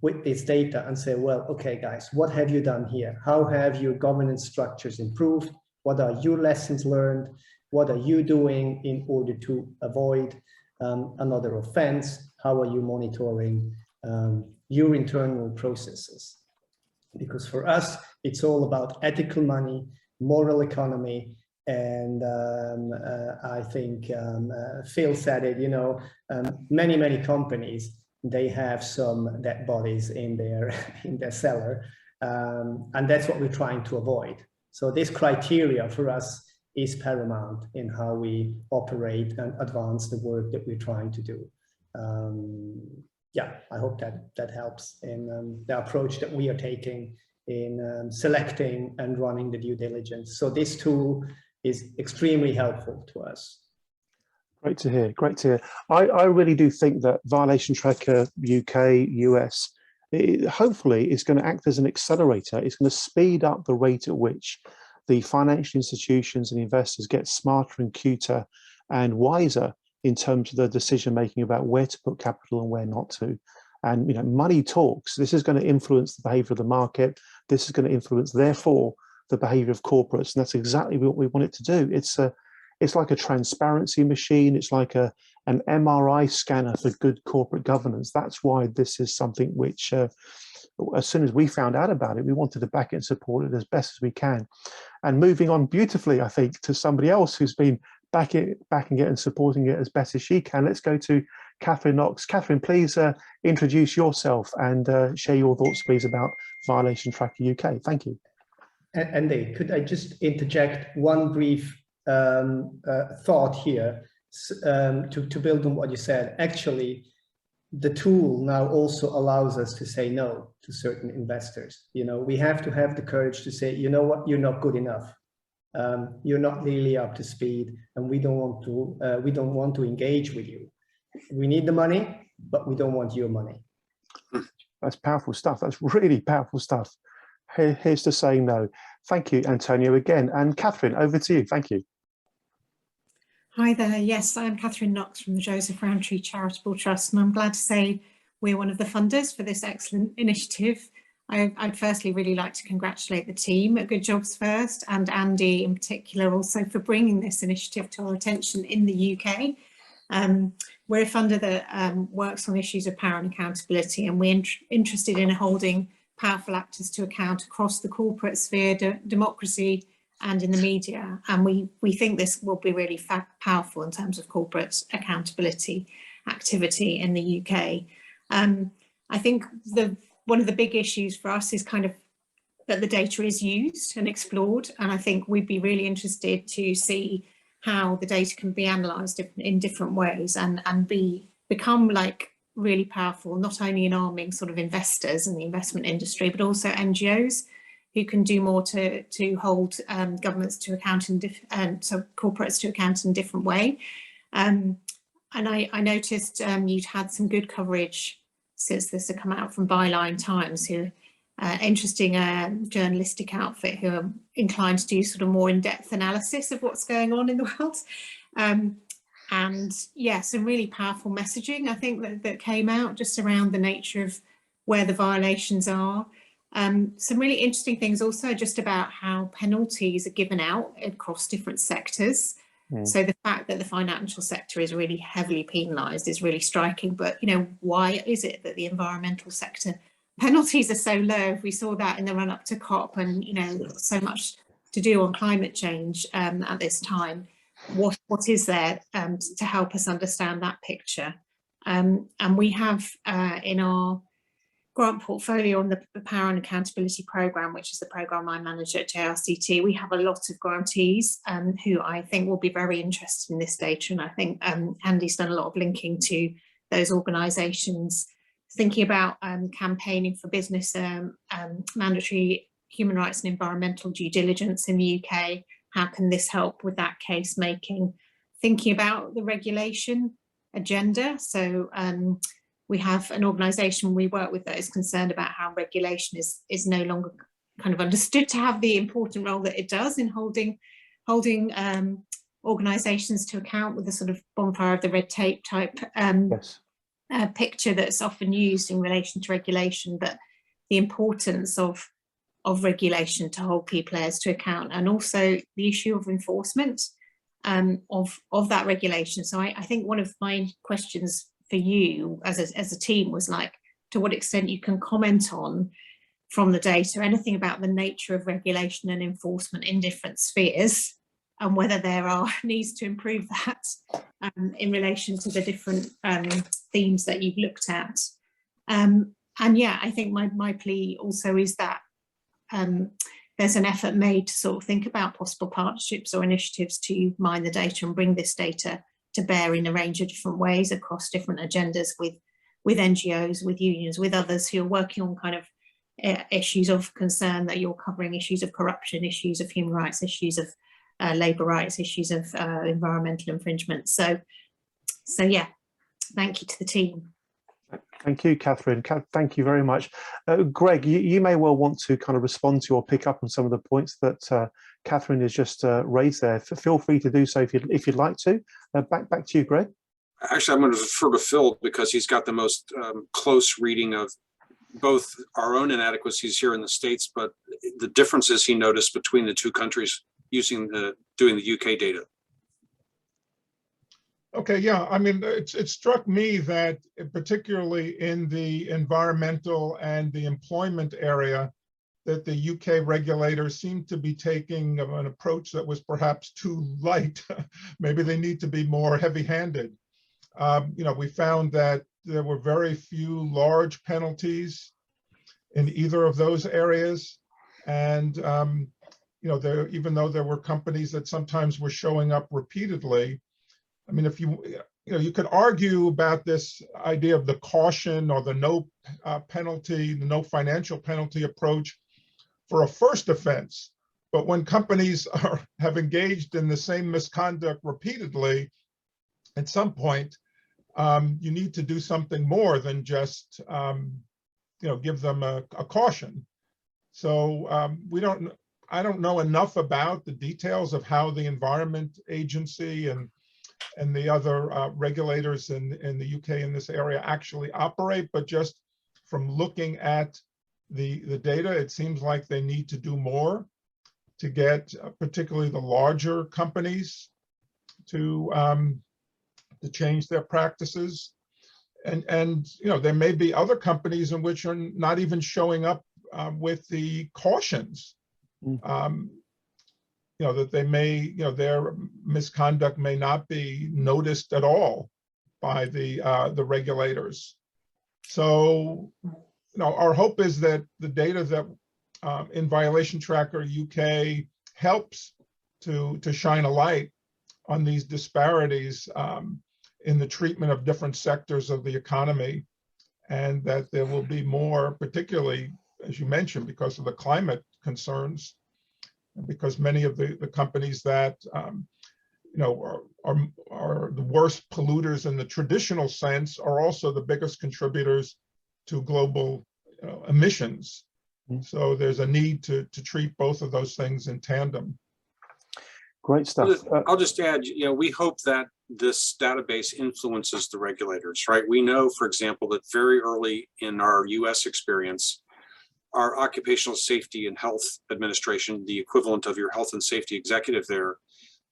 [SPEAKER 8] with this data and say, well, okay, guys, what have you done here? How have your governance structures improved? What are your lessons learned? What are you doing in order to avoid another offense? How are you monitoring your internal processes? Because for us, it's all about ethical money, moral economy, and I think Phil said it, many companies, they have some dead bodies in their cellar, and that's what we're trying to avoid. So this criteria for us is paramount in how we operate and advance the work that we're trying to do. Yeah, I hope that helps in the approach that we are taking in selecting and running the due diligence. So this tool is extremely helpful to us.
[SPEAKER 1] Great to hear, great to hear. I really do think that Violation Tracker UK, US, hopefully is going to act as an accelerator. It's going to speed up the rate at which the financial institutions and investors get smarter and cuter and wiser in terms of the decision making about where to put capital and where not to. And money talks. This is going to influence the behavior of the market. This is going to influence, therefore, the behavior of corporates. And that's exactly what we want it to do. It's like a transparency machine. It's like an MRI scanner for good corporate governance. That's why this is something which, as soon as we found out about it, we wanted to back it and support it as best as we can. And moving on beautifully, I think, to somebody else who's been backing it and supporting it as best as she can. Let's go to Catherine Knox. Catherine, please introduce yourself and share your thoughts, please, about Violation Tracker UK. Thank you.
[SPEAKER 8] Andy, could I just interject one brief thought here to build on what you said? Actually, the tool now also allows us to say no to certain investors. You know, we have to have the courage to say, you know what, you're not good enough. You're not really up to speed, and we don't want to engage with you. We need the money, but we don't want your money.
[SPEAKER 1] That's powerful stuff. That's really powerful stuff. Here's to saying no. Thank you, Antonio, again. And Catherine, over to you. Thank you.
[SPEAKER 9] Hi there. Yes, I'm Catherine Knox from the Joseph Rowntree Charitable Trust, and I'm glad to say we're one of the funders for this excellent initiative. I'd firstly really like to congratulate the team at Good Jobs First, and Andy in particular also, for bringing this initiative to our attention in the UK. We're a funder that works on issues of power and accountability, and we're interested in holding powerful actors to account across the corporate sphere, democracy, and in the media. And we think this will be really powerful in terms of corporate accountability activity in the UK. I think one of the big issues for us is kind of that the data is used and explored. And I think we'd be really interested to see how the data can be analysed in different ways and become like really powerful, not only in arming sort of investors in the investment industry, but also NGOs who can do more to hold governments to account so corporates to account in a different way. And I noticed you'd had some good coverage since this had come out from Byline Times, who interesting journalistic outfit who are inclined to do sort of more in-depth analysis of what's going on in the world. And yeah, some really powerful messaging, I think, that came out just around the nature of where the violations are. Some really interesting things also just about how penalties are given out across different sectors. So the fact that the financial sector is really heavily penalised is really striking. But, you know, why is it that the environmental sector penalties are so low? We saw that in the run up to COP, and, you know, so much to do on climate change at this time. What is there to help us understand that picture? And we have in our grant portfolio on the Power and Accountability Programme, which is the programme I manage at JRCT, we have a lot of grantees who I think will be very interested in this data. And I think Andy's done a lot of linking to those organisations, thinking about campaigning for business mandatory human rights and environmental due diligence in the UK. How can this help with that case making? Thinking about the regulation agenda. So we have an organisation we work with that is concerned about how regulation is no longer kind of understood to have the important role that it does in holding organisations to account, with the sort of bonfire of the red tape type picture that's often used in relation to regulation, but the importance of regulation to hold key players to account, and also the issue of enforcement of that regulation. So I think one of my questions for you as a team was like, to what extent you can comment on from the data anything about the nature of regulation and enforcement in different spheres, and whether there are needs to improve that in relation to the different themes that you've looked at. And yeah, I think my plea also is that there's an effort made to sort of think about possible partnerships or initiatives to mine the data and bring this data to bear in a range of different ways across different agendas with NGOs, with unions, with others who are working on kind of issues of concern, that you're covering issues of corruption, issues of human rights, issues of labour rights, issues of environmental infringement. So yeah, thank you to the team.
[SPEAKER 1] Thank you, Catherine. Thank you very much. Greg, you may well want to kind of respond to or pick up on some of the points that Catherine has just raised there. Feel free to do so if you'd like to. Back to you, Greg.
[SPEAKER 2] Actually, I'm going to refer to Phil because he's got the most close reading of both our own inadequacies here in the States, but the differences he noticed between the two countries doing the UK data.
[SPEAKER 3] Okay, yeah, I mean, it struck me that particularly in the environmental and the employment area, that the UK regulators seem to be taking an approach that was perhaps too light. Maybe they need to be more heavy-handed. We found that there were very few large penalties in either of those areas. And, even though there were companies that sometimes were showing up repeatedly, I mean, if you could argue about this idea of the caution or the no penalty, the no financial penalty approach for a first offense. But when companies have engaged in the same misconduct repeatedly, at some point, you need to do something more than just, give them a caution. So I don't know enough about the details of how the Environment Agency and the other regulators in the UK in this area actually operate, but just from looking at the data, it seems like they need to do more to get particularly the larger companies to change their practices. And there may be other companies in which are not even showing up with the cautions. That they may, their misconduct may not be noticed at all by the regulators. So, our hope is that the data that in Violation Tracker UK helps to shine a light on these disparities in the treatment of different sectors of the economy, and that there will be more, particularly, as you mentioned, because of the climate concerns, because many of the companies that are the worst polluters in the traditional sense are also the biggest contributors to global emissions. So there's a need to treat both of those things in tandem.
[SPEAKER 1] Great stuff.
[SPEAKER 2] I'll just add, we hope that this database influences the regulators, right? We know, for example, that very early in our US experience, our Occupational Safety and Health Administration, the equivalent of your health and safety executive there,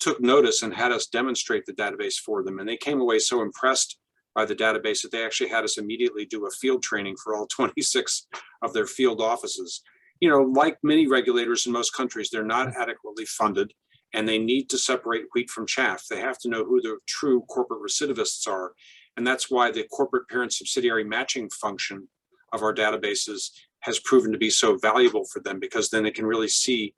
[SPEAKER 2] took notice and had us demonstrate the database for them. And they came away so impressed by the database that they actually had us immediately do a field training for all 26 of their field offices. Like many regulators in most countries, they're not adequately funded, and they need to separate wheat from chaff. They have to know who the true corporate recidivists are. And that's why the corporate parent subsidiary matching function of our databases has proven to be so valuable for them, because then they can really see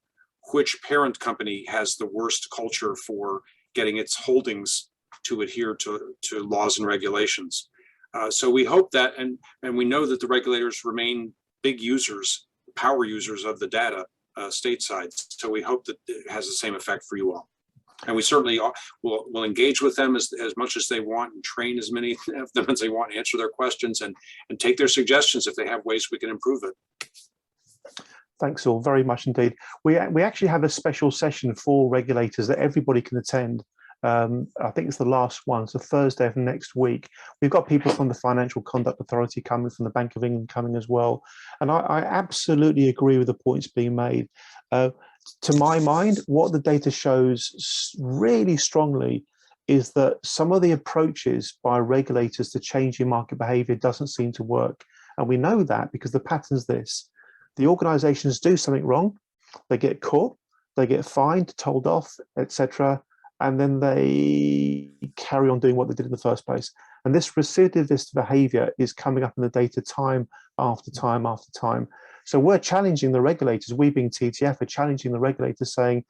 [SPEAKER 2] which parent company has the worst culture for getting its holdings to adhere to laws and regulations. So we hope that, and we know that the regulators remain big users, power users of the data stateside. So we hope that it has the same effect for you all. And we certainly will engage with them as much as they want, and train as many of them as they want, answer their questions, and take their suggestions if they have ways we can improve it.
[SPEAKER 1] Thanks all very much indeed. We actually have a special session for regulators that everybody can attend. I think it's the last one, so Thursday of next week. We've got people from the Financial Conduct Authority coming, from the Bank of England coming as well. And I absolutely agree with the points being made. To my mind, what the data shows really strongly is that some of the approaches by regulators to changing market behavior doesn't seem to work. And we know that because the pattern's this: the organizations do something wrong, they get caught, they get fined, told off, etc., and then they carry on doing what they did in the first place. And this recidivist behavior is coming up in the data time after time after time. So we're challenging the regulators, we being TTF are challenging the regulators, saying,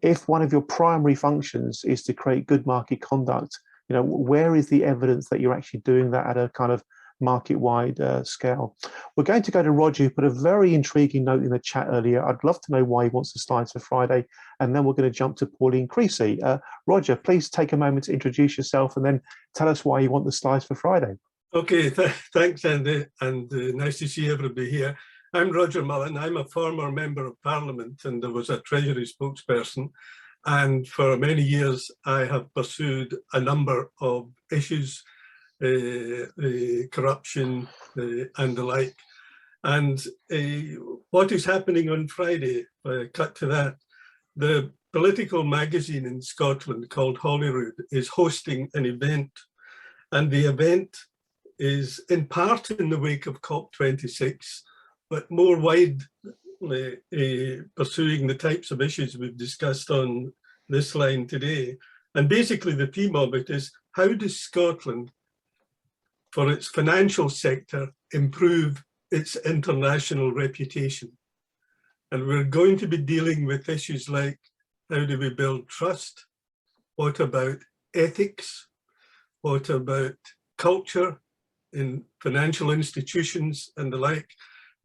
[SPEAKER 1] if one of your primary functions is to create good market conduct, where is the evidence that you're actually doing that at a kind of market-wide scale? We're going to go to Roger, who put a very intriguing note in the chat earlier. I'd love to know why he wants the slides for Friday, and then we're going to jump to Pauline Creasy. Roger, please take a moment to introduce yourself and then tell us why you want the slides for Friday.
[SPEAKER 10] Okay, thanks, Andy, and nice to see everybody here. I'm Roger Mullen. I'm a former Member of Parliament, and I was a Treasury spokesperson. And for many years, I have pursued a number of issues, corruption and the like. And what is happening on Friday, cut to that, the political magazine in Scotland called Holyrood is hosting an event. And the event is in part in the wake of COP26, but more widely pursuing the types of issues we've discussed on this line today. And basically the theme of it is, how does Scotland, for its financial sector, improve its international reputation? And we're going to be dealing with issues like, how do we build trust? What about ethics? What about culture in financial institutions and the like?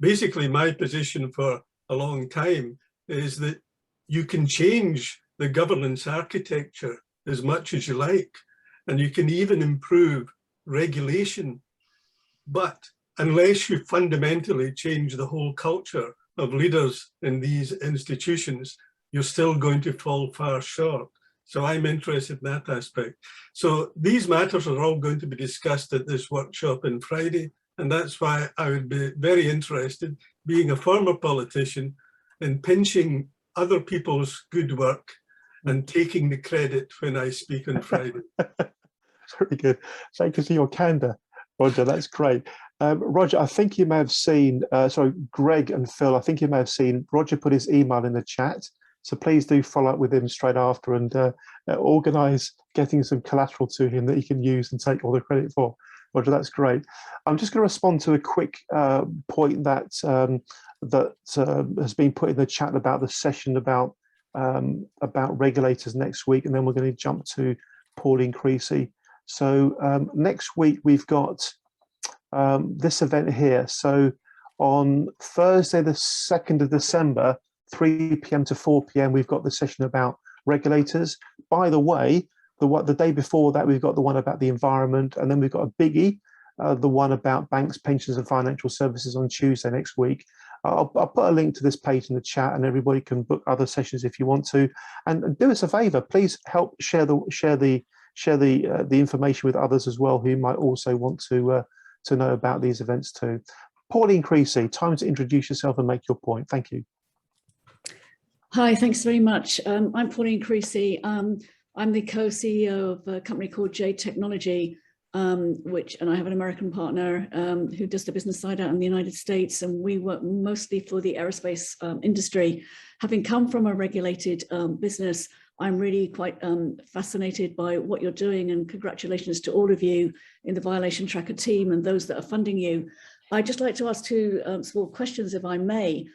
[SPEAKER 10] Basically, my position for a long time is that you can change the governance architecture as much as you like, and you can even improve regulation. But unless you fundamentally change the whole culture of leaders in these institutions, you're still going to fall far short. So I'm interested in that aspect. So these matters are all going to be discussed at this workshop on Friday. And that's why I would be very interested, being a former politician, in pinching other people's good work and taking the credit when I speak on Friday.
[SPEAKER 1] Very good. Thank you for your candor, Roger. That's great. Roger, I think you may have seen, sorry, Greg and Phil, I think you may have seen, Roger put his email in the chat. So please do follow up with him straight after and organise getting some collateral to him that he can use and take all the credit for. Roger, that's great. I'm just going to respond to a quick point that has been put in the chat about the session about regulators next week, and then we're going to jump to Pauline Creasy. So next week we've got this event here. So on Thursday, the 2nd of December, 3 p.m. to 4 p.m, we've got the session about regulators. By the way, the day before that, we've got the one about the environment, and then we've got a biggie, the one about banks, pensions and financial services on Tuesday next week. I'll put a link to this page in the chat, and everybody can book other sessions if you want to. And do us a favor, please help share the information with others as well who might also want to know about these events too. Pauline Creasy, time to introduce yourself and make your point. Thank you.
[SPEAKER 11] Hi, thanks very much. I'm Pauline Creasy. I'm the co-CEO of a company called Jade Technology, and I have an American partner who does the business side out in the United States, and we work mostly for the aerospace industry. Having come from a regulated business, I'm really quite fascinated by what you're doing, and congratulations to all of you in the Violation Tracker team and those that are funding you. I'd just like to ask two small questions, if I may.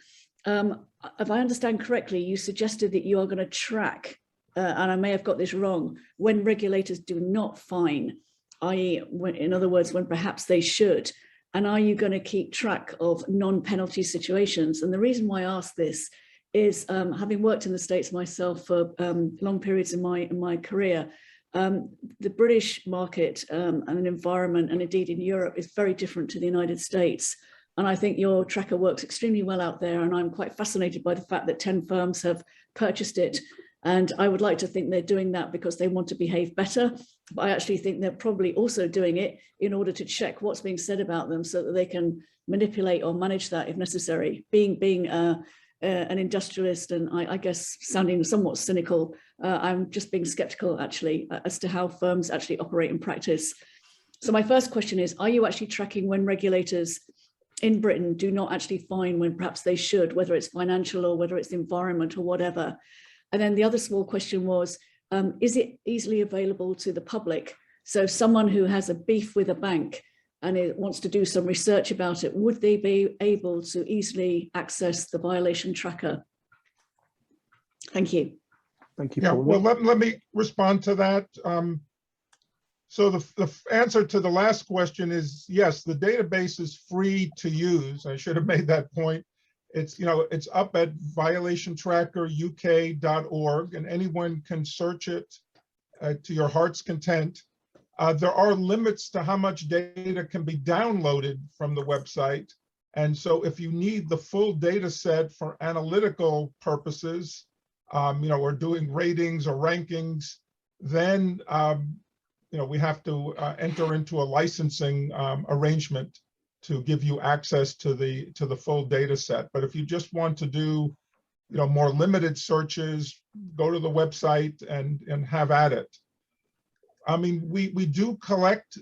[SPEAKER 11] If I understand correctly, you suggested that you are going to track, and I may have got this wrong, when regulators do not fine, i.e., in other words, when perhaps they should. And are you going to keep track of non-penalty situations? And the reason why I ask this is, having worked in the States myself for long periods in my career, the British market and an environment, and indeed in Europe, is very different to the United States. And I think your tracker works extremely well out there, and I'm quite fascinated by the fact that 10 firms have purchased it. And I would like to think they're doing that because they want to behave better, but I actually think they're probably also doing it in order to check what's being said about them so that they can manipulate or manage that if necessary. Being an industrialist, and I guess sounding somewhat cynical, I'm just being skeptical actually as to how firms actually operate in practice. So my first question is, are you actually tracking when regulators in Britain do not actually fine when perhaps they should, whether it's financial or whether it's environment or whatever? And then the other small question was, is it easily available to the public? So someone who has a beef with a bank and it wants to do some research about it, would they be able to easily access the violation tracker? Thank you.
[SPEAKER 1] Thank you,
[SPEAKER 3] Yeah,
[SPEAKER 1] Paul.
[SPEAKER 3] well, let me respond to that. So the answer to the last question is yes, the database is free to use. I should have made that point. It's, it's up at violationtrackeruk.org, and anyone can search it to your heart's content. There are limits to how much data can be downloaded from the website. And so if you need the full data set for analytical purposes, or doing ratings or rankings, then we have to enter into a licensing arrangement. to give you access to the full data set. But if you just want to do, more limited searches, go to the website and have at it. I mean, we do collect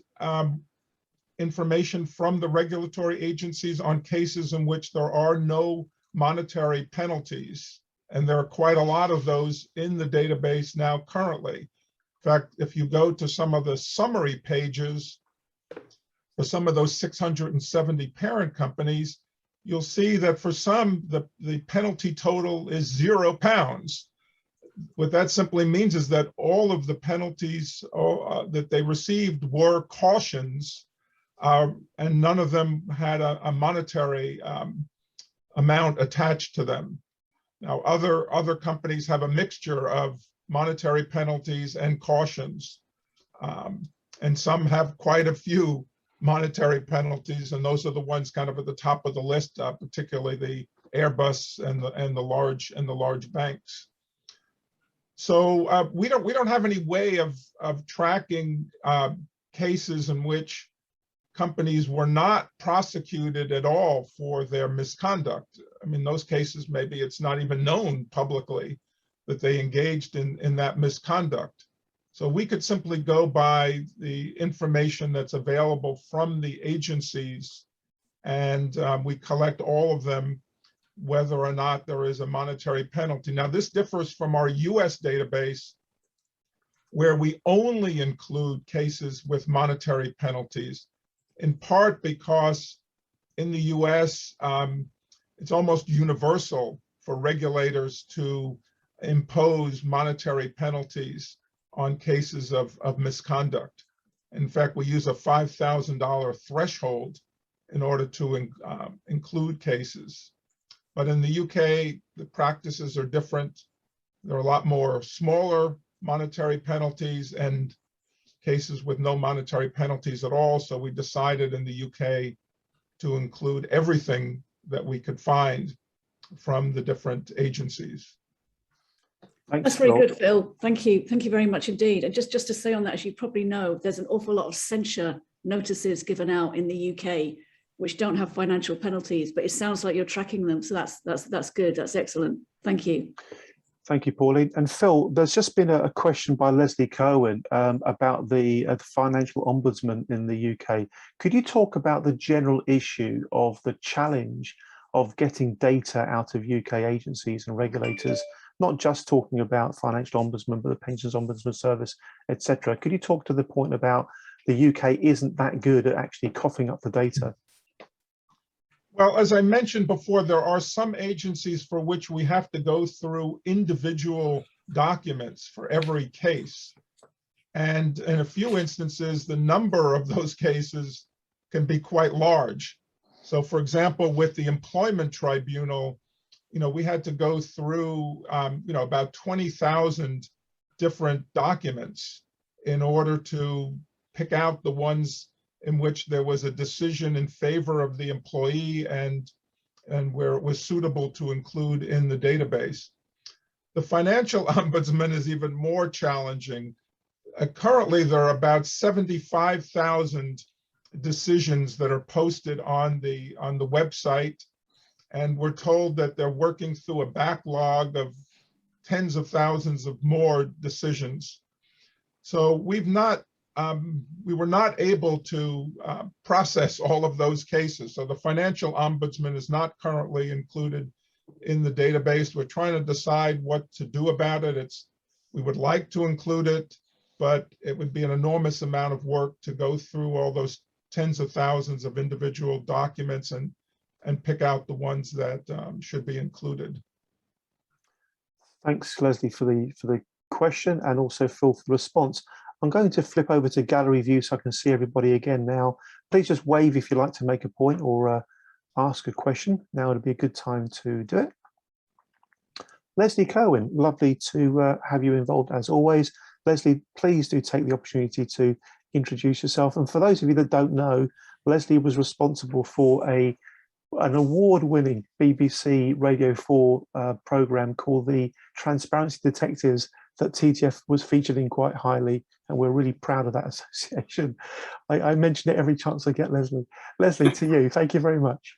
[SPEAKER 3] information from the regulatory agencies on cases in which there are no monetary penalties. And there are quite a lot of those in the database now currently. In fact, if you go to some of the summary pages for some of those 670 parent companies, you'll see that for some, the penalty total is £0. What that simply means is that all of the penalties that they received were cautions, and none of them had a monetary amount attached to them. Now, other companies have a mixture of monetary penalties and cautions, and some have quite a few monetary penalties, and those are the ones kind of at the top of the list, particularly the Airbus and the large banks. So we don't have any way of tracking cases in which companies were not prosecuted at all for their misconduct. I mean, those cases, maybe it's not even known publicly that they engaged in that misconduct. So we could simply go by the information that's available from the agencies, and we collect all of them, whether or not there is a monetary penalty. Now, this differs from our US database, where we only include cases with monetary penalties, in part because in the US, it's almost universal for regulators to impose monetary penalties on cases of misconduct. In fact, we use a $5,000 threshold in order to include cases. But in the UK, the practices are different. There are a lot more smaller monetary penalties and cases with no monetary penalties at all. So we decided in the UK to include everything that we could find from the different agencies.
[SPEAKER 1] Thanks,
[SPEAKER 11] That's very
[SPEAKER 1] Phil.
[SPEAKER 11] good, Phil. Thank you. Thank you very much indeed. And just to say on that, as you probably know, there's an awful lot of censure notices given out in the UK, which don't have financial penalties, but it sounds like you're tracking them. So that's good. That's excellent. Thank you.
[SPEAKER 1] Thank you, Pauline. And Phil, there's just been a question by Leslie Cohen about the financial ombudsman in the UK. Could you talk about the general issue of the challenge of getting data out of UK agencies and regulators, not just talking about financial ombudsman, but the pensions ombudsman service, etc. Could you talk to the point about the UK isn't that good at actually coughing up the data?
[SPEAKER 3] Well, as I mentioned before, there are some agencies for which we have to go through individual documents for every case. And in a few instances, the number of those cases can be quite large. So for example, with the Employment Tribunal, we had to go through, about 20,000 different documents in order to pick out the ones in which there was a decision in favor of the employee and where it was suitable to include in the database. The financial ombudsman is even more challenging. Currently, there are about 75,000 decisions that are posted on the website, and we're told that they're working through a backlog of tens of thousands of more decisions. So we were not able to process all of those cases. So the financial ombudsman is not currently included in the database. We're trying to decide what to do about it. We would like to include it, but it would be an enormous amount of work to go through all those tens of thousands of individual documents and pick out the ones that should be included.
[SPEAKER 1] Thanks, Leslie, for the question, and also Phil for the response. I'm going to flip over to gallery view so I can see everybody again now. Please just wave if you'd like to make a point or ask a question. Now would be a good time to do it. Leslie Cohen, lovely to have you involved as always. Leslie, please do take the opportunity to introduce yourself. And for those of you that don't know, Leslie was responsible for a an award-winning BBC Radio 4 program called The Transparency Detectives that TTF was featured in quite highly, and we're really proud of that association. I mention it every chance I get, Leslie. Leslie, to you, thank you very much.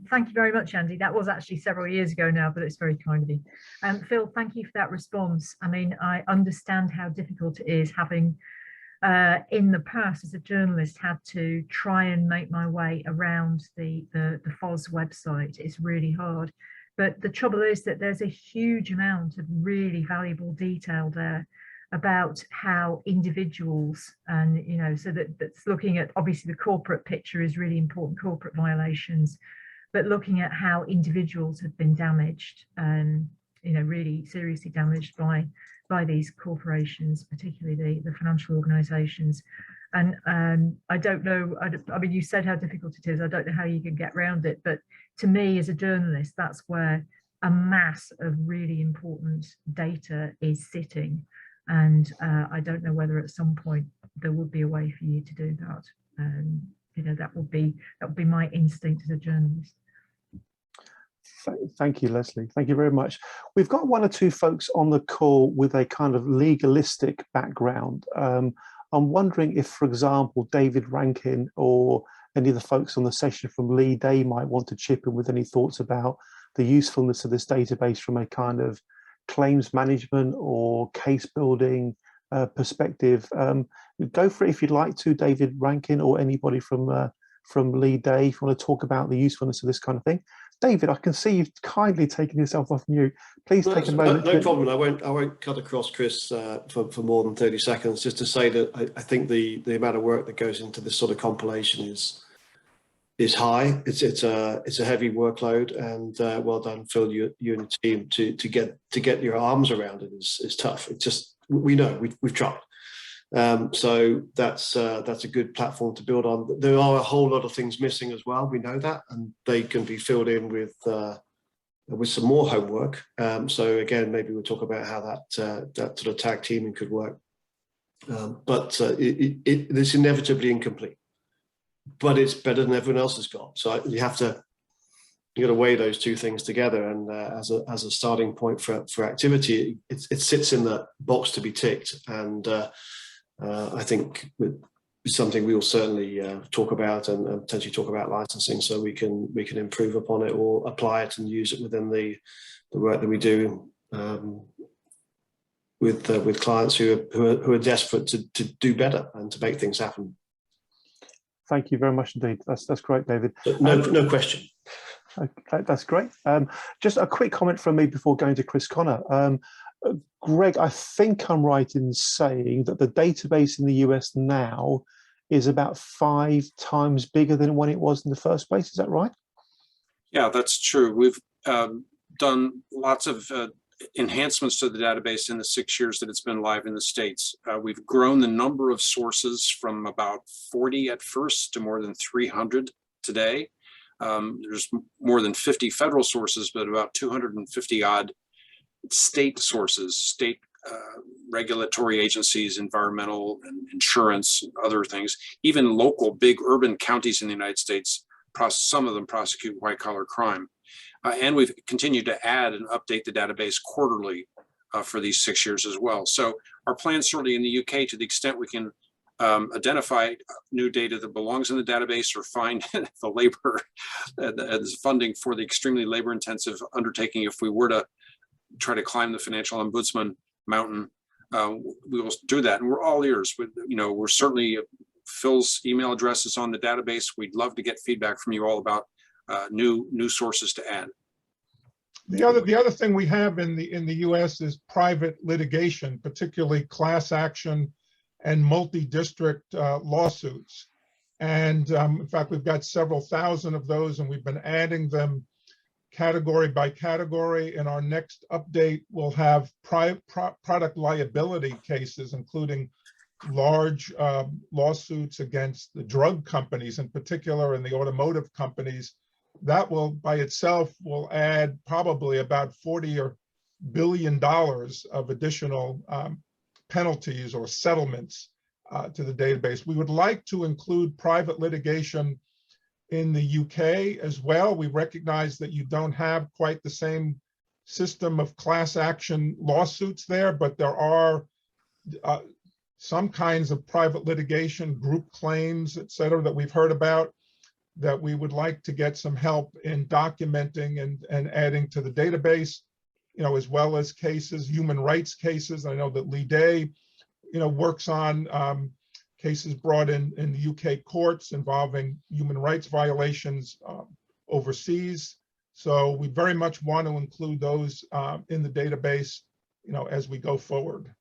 [SPEAKER 12] Thank you very much, Andy. That was actually several years ago now, but it's very kind of you. Phil, thank you for that response. I mean, I understand how difficult it is having, in the past as a journalist, had to try and make my way around the FOS website. It's really hard. But the trouble is that there's a huge amount of really valuable detail there about how individuals, and so that's looking at, obviously the corporate picture is really important, corporate violations, but looking at how individuals have been damaged and really seriously damaged by these corporations, particularly the financial organizations. And I don't know, I mean, you said how difficult it is. I don't know how you can get around it, but to me as a journalist, that's where a mass of really important data is sitting. And I don't know whether at some point there would be a way for you to do that. That would be my instinct as a journalist.
[SPEAKER 1] Thank you, Leslie. Thank you very much. We've got one or two folks on the call with a kind of legalistic background. I'm wondering if, for example, David Rankin or any of the folks on the session from Lee Day might want to chip in with any thoughts about the usefulness of this database from a kind of claims management or case building perspective. Go for it if you'd like to, David Rankin, or anybody from Lee Day, if you want to talk about the usefulness of this kind of thing. David, I can see you've kindly taken yourself off mute. Please take a moment.
[SPEAKER 13] No problem. I won't cut across Chris for more than 30 seconds. Just to say that I think the amount of work that goes into this sort of compilation is high. It's a heavy workload, and well done, Phil, you and the team to get your arms around it is tough. It's just, we know we've tried. So that's a good platform to build on. There are a whole lot of things missing as well. We know that, and they can be filled in with some more homework. So again, maybe we'll talk about how that sort of tag teaming could work. But it's inevitably incomplete, but it's better than everyone else has got. So you got to weigh those two things together. And as a starting point for activity, it sits in the box to be ticked. And I think it's something we will certainly talk about and potentially talk about licensing, so we can improve upon it or apply it and use it within the work that we do with clients who are desperate to do better and to make things happen.
[SPEAKER 1] Thank you very much indeed. That's great, David.
[SPEAKER 13] No question.
[SPEAKER 1] That's great. Just a quick comment from me before going to Chris Connor. Greg, I think I'm right in saying that the database in the US now is about 5 times bigger than when it was in the first place. Is that right?
[SPEAKER 2] Yeah, that's true. We've done lots of enhancements to the database in the 6 years that it's been live in the States. We've grown the number of sources from about 40 at first to more than 300 today. There's more than 50 federal sources, but about 250 odd state sources, state regulatory agencies, environmental and insurance, and other things. Even local big urban counties in the United States, some of them prosecute white collar crime. And we've continued to add and update the database quarterly for these 6 years as well. So our plan certainly in the UK, to the extent we can identify new data that belongs in the database or find the labor, the funding for the extremely labor intensive undertaking, if we were to try to climb the financial ombudsman mountain, we will do that. And we're all ears. We're certainly, Phil's email address is on the database. We'd love to get feedback from you all about new sources to add.
[SPEAKER 3] The other thing we have in the US is private litigation, particularly class action and multi-district lawsuits. And in fact, we've got several thousand of those, and we've been adding them category by category. In our next update, we'll have product liability cases, including large lawsuits against the drug companies in particular and the automotive companies. That will by itself will add probably about $40 billion of additional penalties or settlements to the database. We would like to include private litigation in the UK as well. We recognize that you don't have quite the same system of class action lawsuits there, but there are some kinds of private litigation, group claims, et cetera, that we've heard about, that we would like to get some help in documenting and adding to the database, as well as cases, human rights cases. I know that Lee Day, works on cases brought in the UK courts involving human rights violations overseas. So we very much want to include those in the database, as we go forward.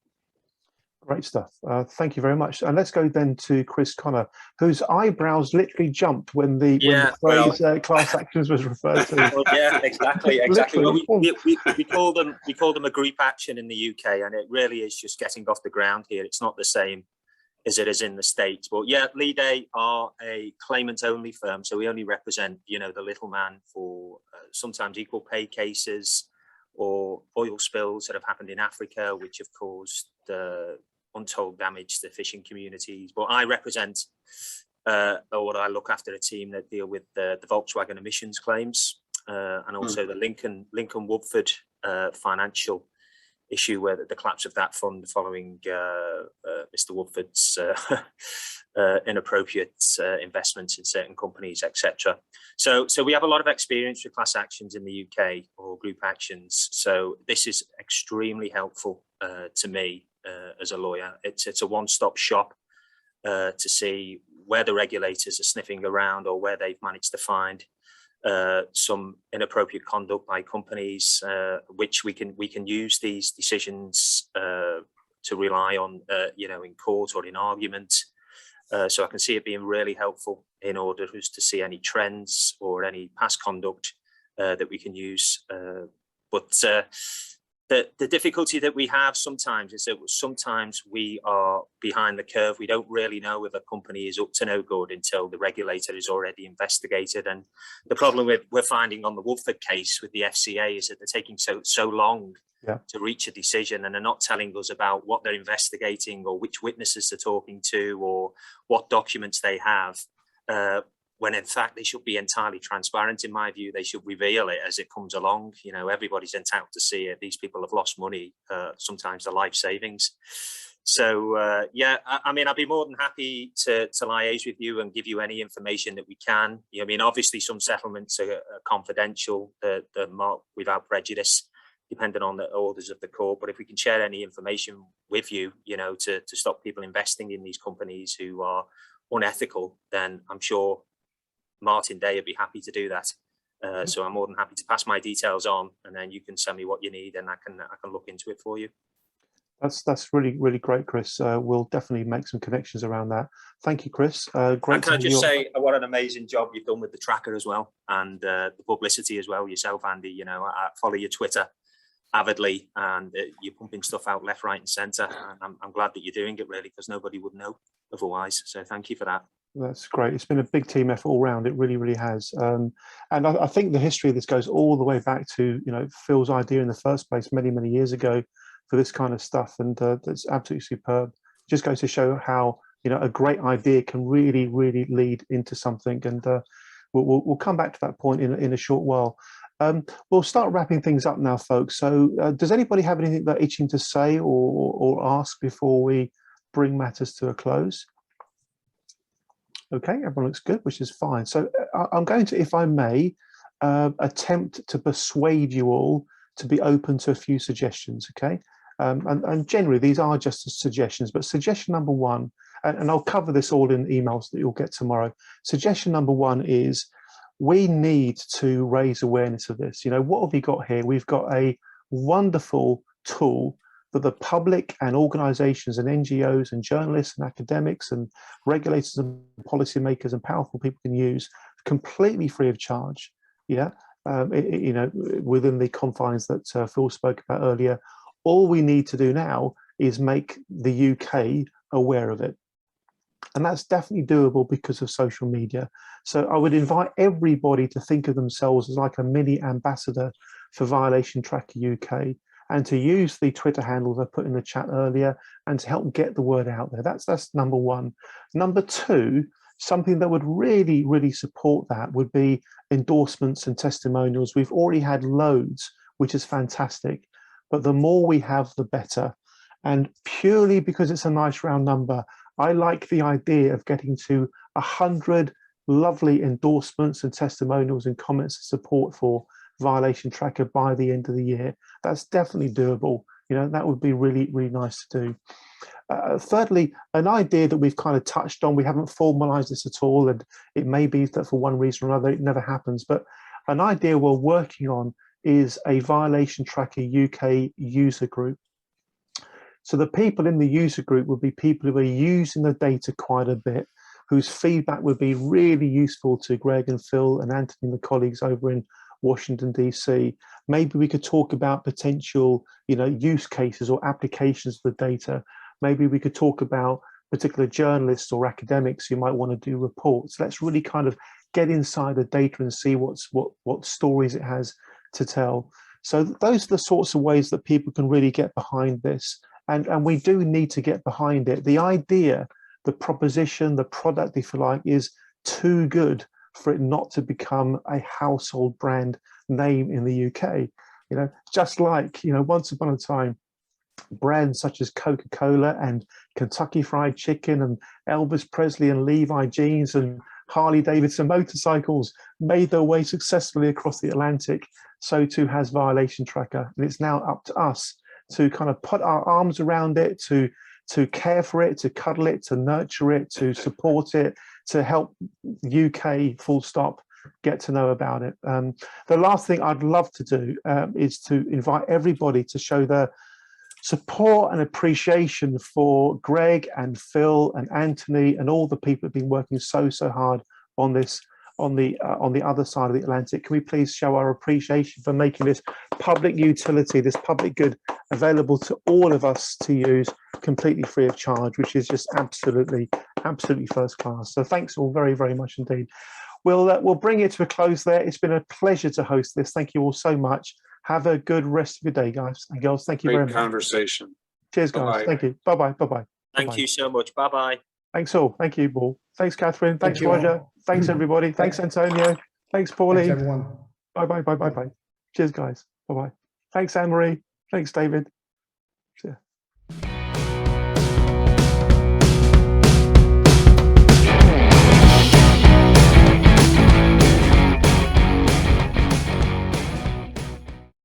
[SPEAKER 1] Great stuff. Thank you very much. And let's go then to Chris Connor, whose eyebrows literally jumped when the phrase class actions was referred to.
[SPEAKER 14] Well, yeah, exactly. Well, we call them a group action in the UK, and it really is just getting off the ground here. It's not the same as it is in the States. But yeah, Lee Day are a claimant-only firm, so we only represent, the little man for sometimes equal pay cases or oil spills that have happened in Africa, which have caused untold damage to fishing communities. But I represent, or I look after a team that deal with the Volkswagen emissions claims and also the Lincoln Woodford financial issue, where the collapse of that fund following Mr. Woodford's inappropriate investments in certain companies, etc. So we have a lot of experience with class actions in the UK, or group actions. So this is extremely helpful to me as a lawyer. It's a one-stop shop to see where the regulators are sniffing around, or where they've managed to find some inappropriate conduct by companies, which we can use these decisions to rely on, in court or in argument. So I can see it being really helpful in order for us to see any trends or any past conduct that we can use. But the difficulty that we have sometimes is that sometimes we are behind the curve. We don't really know if a company is up to no good until the regulator is already investigated. And the problem we're finding on the Woodford case with the FCA is that they're taking so long to reach a decision, and they're not telling us about what they're investigating, or which witnesses they're talking to, or what documents they have. When in fact they should be entirely transparent. In my view, they should reveal it as it comes along. Everybody's entitled to see it. These people have lost money, sometimes their life savings. So I'd be more than happy to liaise with you and give you any information that we can. Obviously some settlements are confidential, they're marked without prejudice, depending on the orders of the court. But if we can share any information with you, to stop people investing in these companies who are unethical, then I'm sure Martin Day would be happy to do that. So I'm more than happy to pass my details on, and then you can send me what you need, and I can look into it for you.
[SPEAKER 1] That's really, really great, Chris. We'll definitely make some connections around that. Thank you, Chris. Great.
[SPEAKER 14] And can I just say what an amazing job you've done with the tracker as well, and the publicity as well yourself, Andy. I follow your Twitter avidly, and you're pumping stuff out left, right, and centre. And I'm glad that you're doing it, really, because nobody would know otherwise. So thank you for that.
[SPEAKER 1] That's great. It's been a big team effort all round. It really, really has. And I think the history of this goes all the way back to, Phil's idea in the first place many, many years ago for this kind of stuff. And that's absolutely superb. Just goes to show how, a great idea can really, really lead into something. And we'll come back to that point in a short while. We'll start wrapping things up now, folks. So does anybody have anything they're itching to say or ask before we bring matters to a close? Okay, everyone looks good, which is fine. So I'm going to, if I may, attempt to persuade you all to be open to a few suggestions, okay? And generally, these are just suggestions, but suggestion number one, and I'll cover this all in emails that you'll get tomorrow. Suggestion number one is we need to raise awareness of this. What have we got here? We've got a wonderful tool that the public and organizations and NGOs and journalists and academics and regulators and policymakers and powerful people can use completely free of charge, within the confines that Phil spoke about earlier. All we need to do now is make the UK aware of it. And that's definitely doable because of social media. So I would invite everybody to think of themselves as like a mini ambassador for Violation Tracker UK, and to use the Twitter handles I put in the chat earlier, and to help get the word out there. That's number one. Number two, something that would really, really support that would be endorsements and testimonials. We've already had loads, which is fantastic, but the more we have, the better. And purely because it's a nice round number, I like the idea of getting to 100 lovely endorsements and testimonials and comments and support for Violation Tracker by the end of the year. That's definitely doable. You know, that would be really, really nice to do. Thirdly, an idea that we've kind of touched on, we haven't formalized this at all, and it may be that for one reason or another it never happens, but an idea we're working on is a Violation Tracker UK user group. So the people in the user group would be people who are using the data quite a bit, whose feedback would be really useful to Greg and Phil and Anthony and the colleagues over in Washington, DC. Maybe we could talk about potential, you know, use cases or applications of the data. Maybe we could talk about particular journalists or academics who might want to do reports. Let's really kind of get inside the data and see what stories it has to tell. So those are the sorts of ways that people can really get behind this. And we do need to get behind it. The idea, the proposition, the product, if you like, is too good for it not to become a household brand name in the UK. You know, just like, you know, once upon a time, brands such as Coca-Cola and Kentucky Fried Chicken and Elvis Presley and Levi jeans and Harley Davidson motorcycles made their way successfully across the Atlantic, so too has Violation Tracker. And it's now up to us to kind of put our arms around it, to care for it, to cuddle it, to nurture it, to support it, to help UK full stop get to know about it. The last thing I'd love to do is to invite everybody to show their support and appreciation for Greg and Phil and Anthony and all the people who've been working so hard on this on the other side of the Atlantic. Can we please show our appreciation for making this public utility, this public good, available to all of us to use completely free of charge, which is just absolutely first class. So thanks all very, very much indeed. We'll bring it to a close there. It's been a pleasure to host this. Thank you all so much. Have a good rest of your day, guys and girls. Thank you very much.
[SPEAKER 2] Great conversation.
[SPEAKER 1] Cheers, guys.
[SPEAKER 2] Bye-bye.
[SPEAKER 1] Thank you. Bye-bye. Bye-bye.
[SPEAKER 14] Thank you so much. Bye-bye.
[SPEAKER 1] Thanks all. Thank you, Paul. Thanks, Catherine. Thanks,
[SPEAKER 8] Thank you all.
[SPEAKER 1] Roger. Thanks, everybody. Thanks, Antonio. Thanks, Pauline.
[SPEAKER 8] Thanks, everyone.
[SPEAKER 1] Bye-bye. Bye-bye. Bye. Cheers, guys. Bye-bye. Thanks, Anne-Marie. Thanks, David. See ya.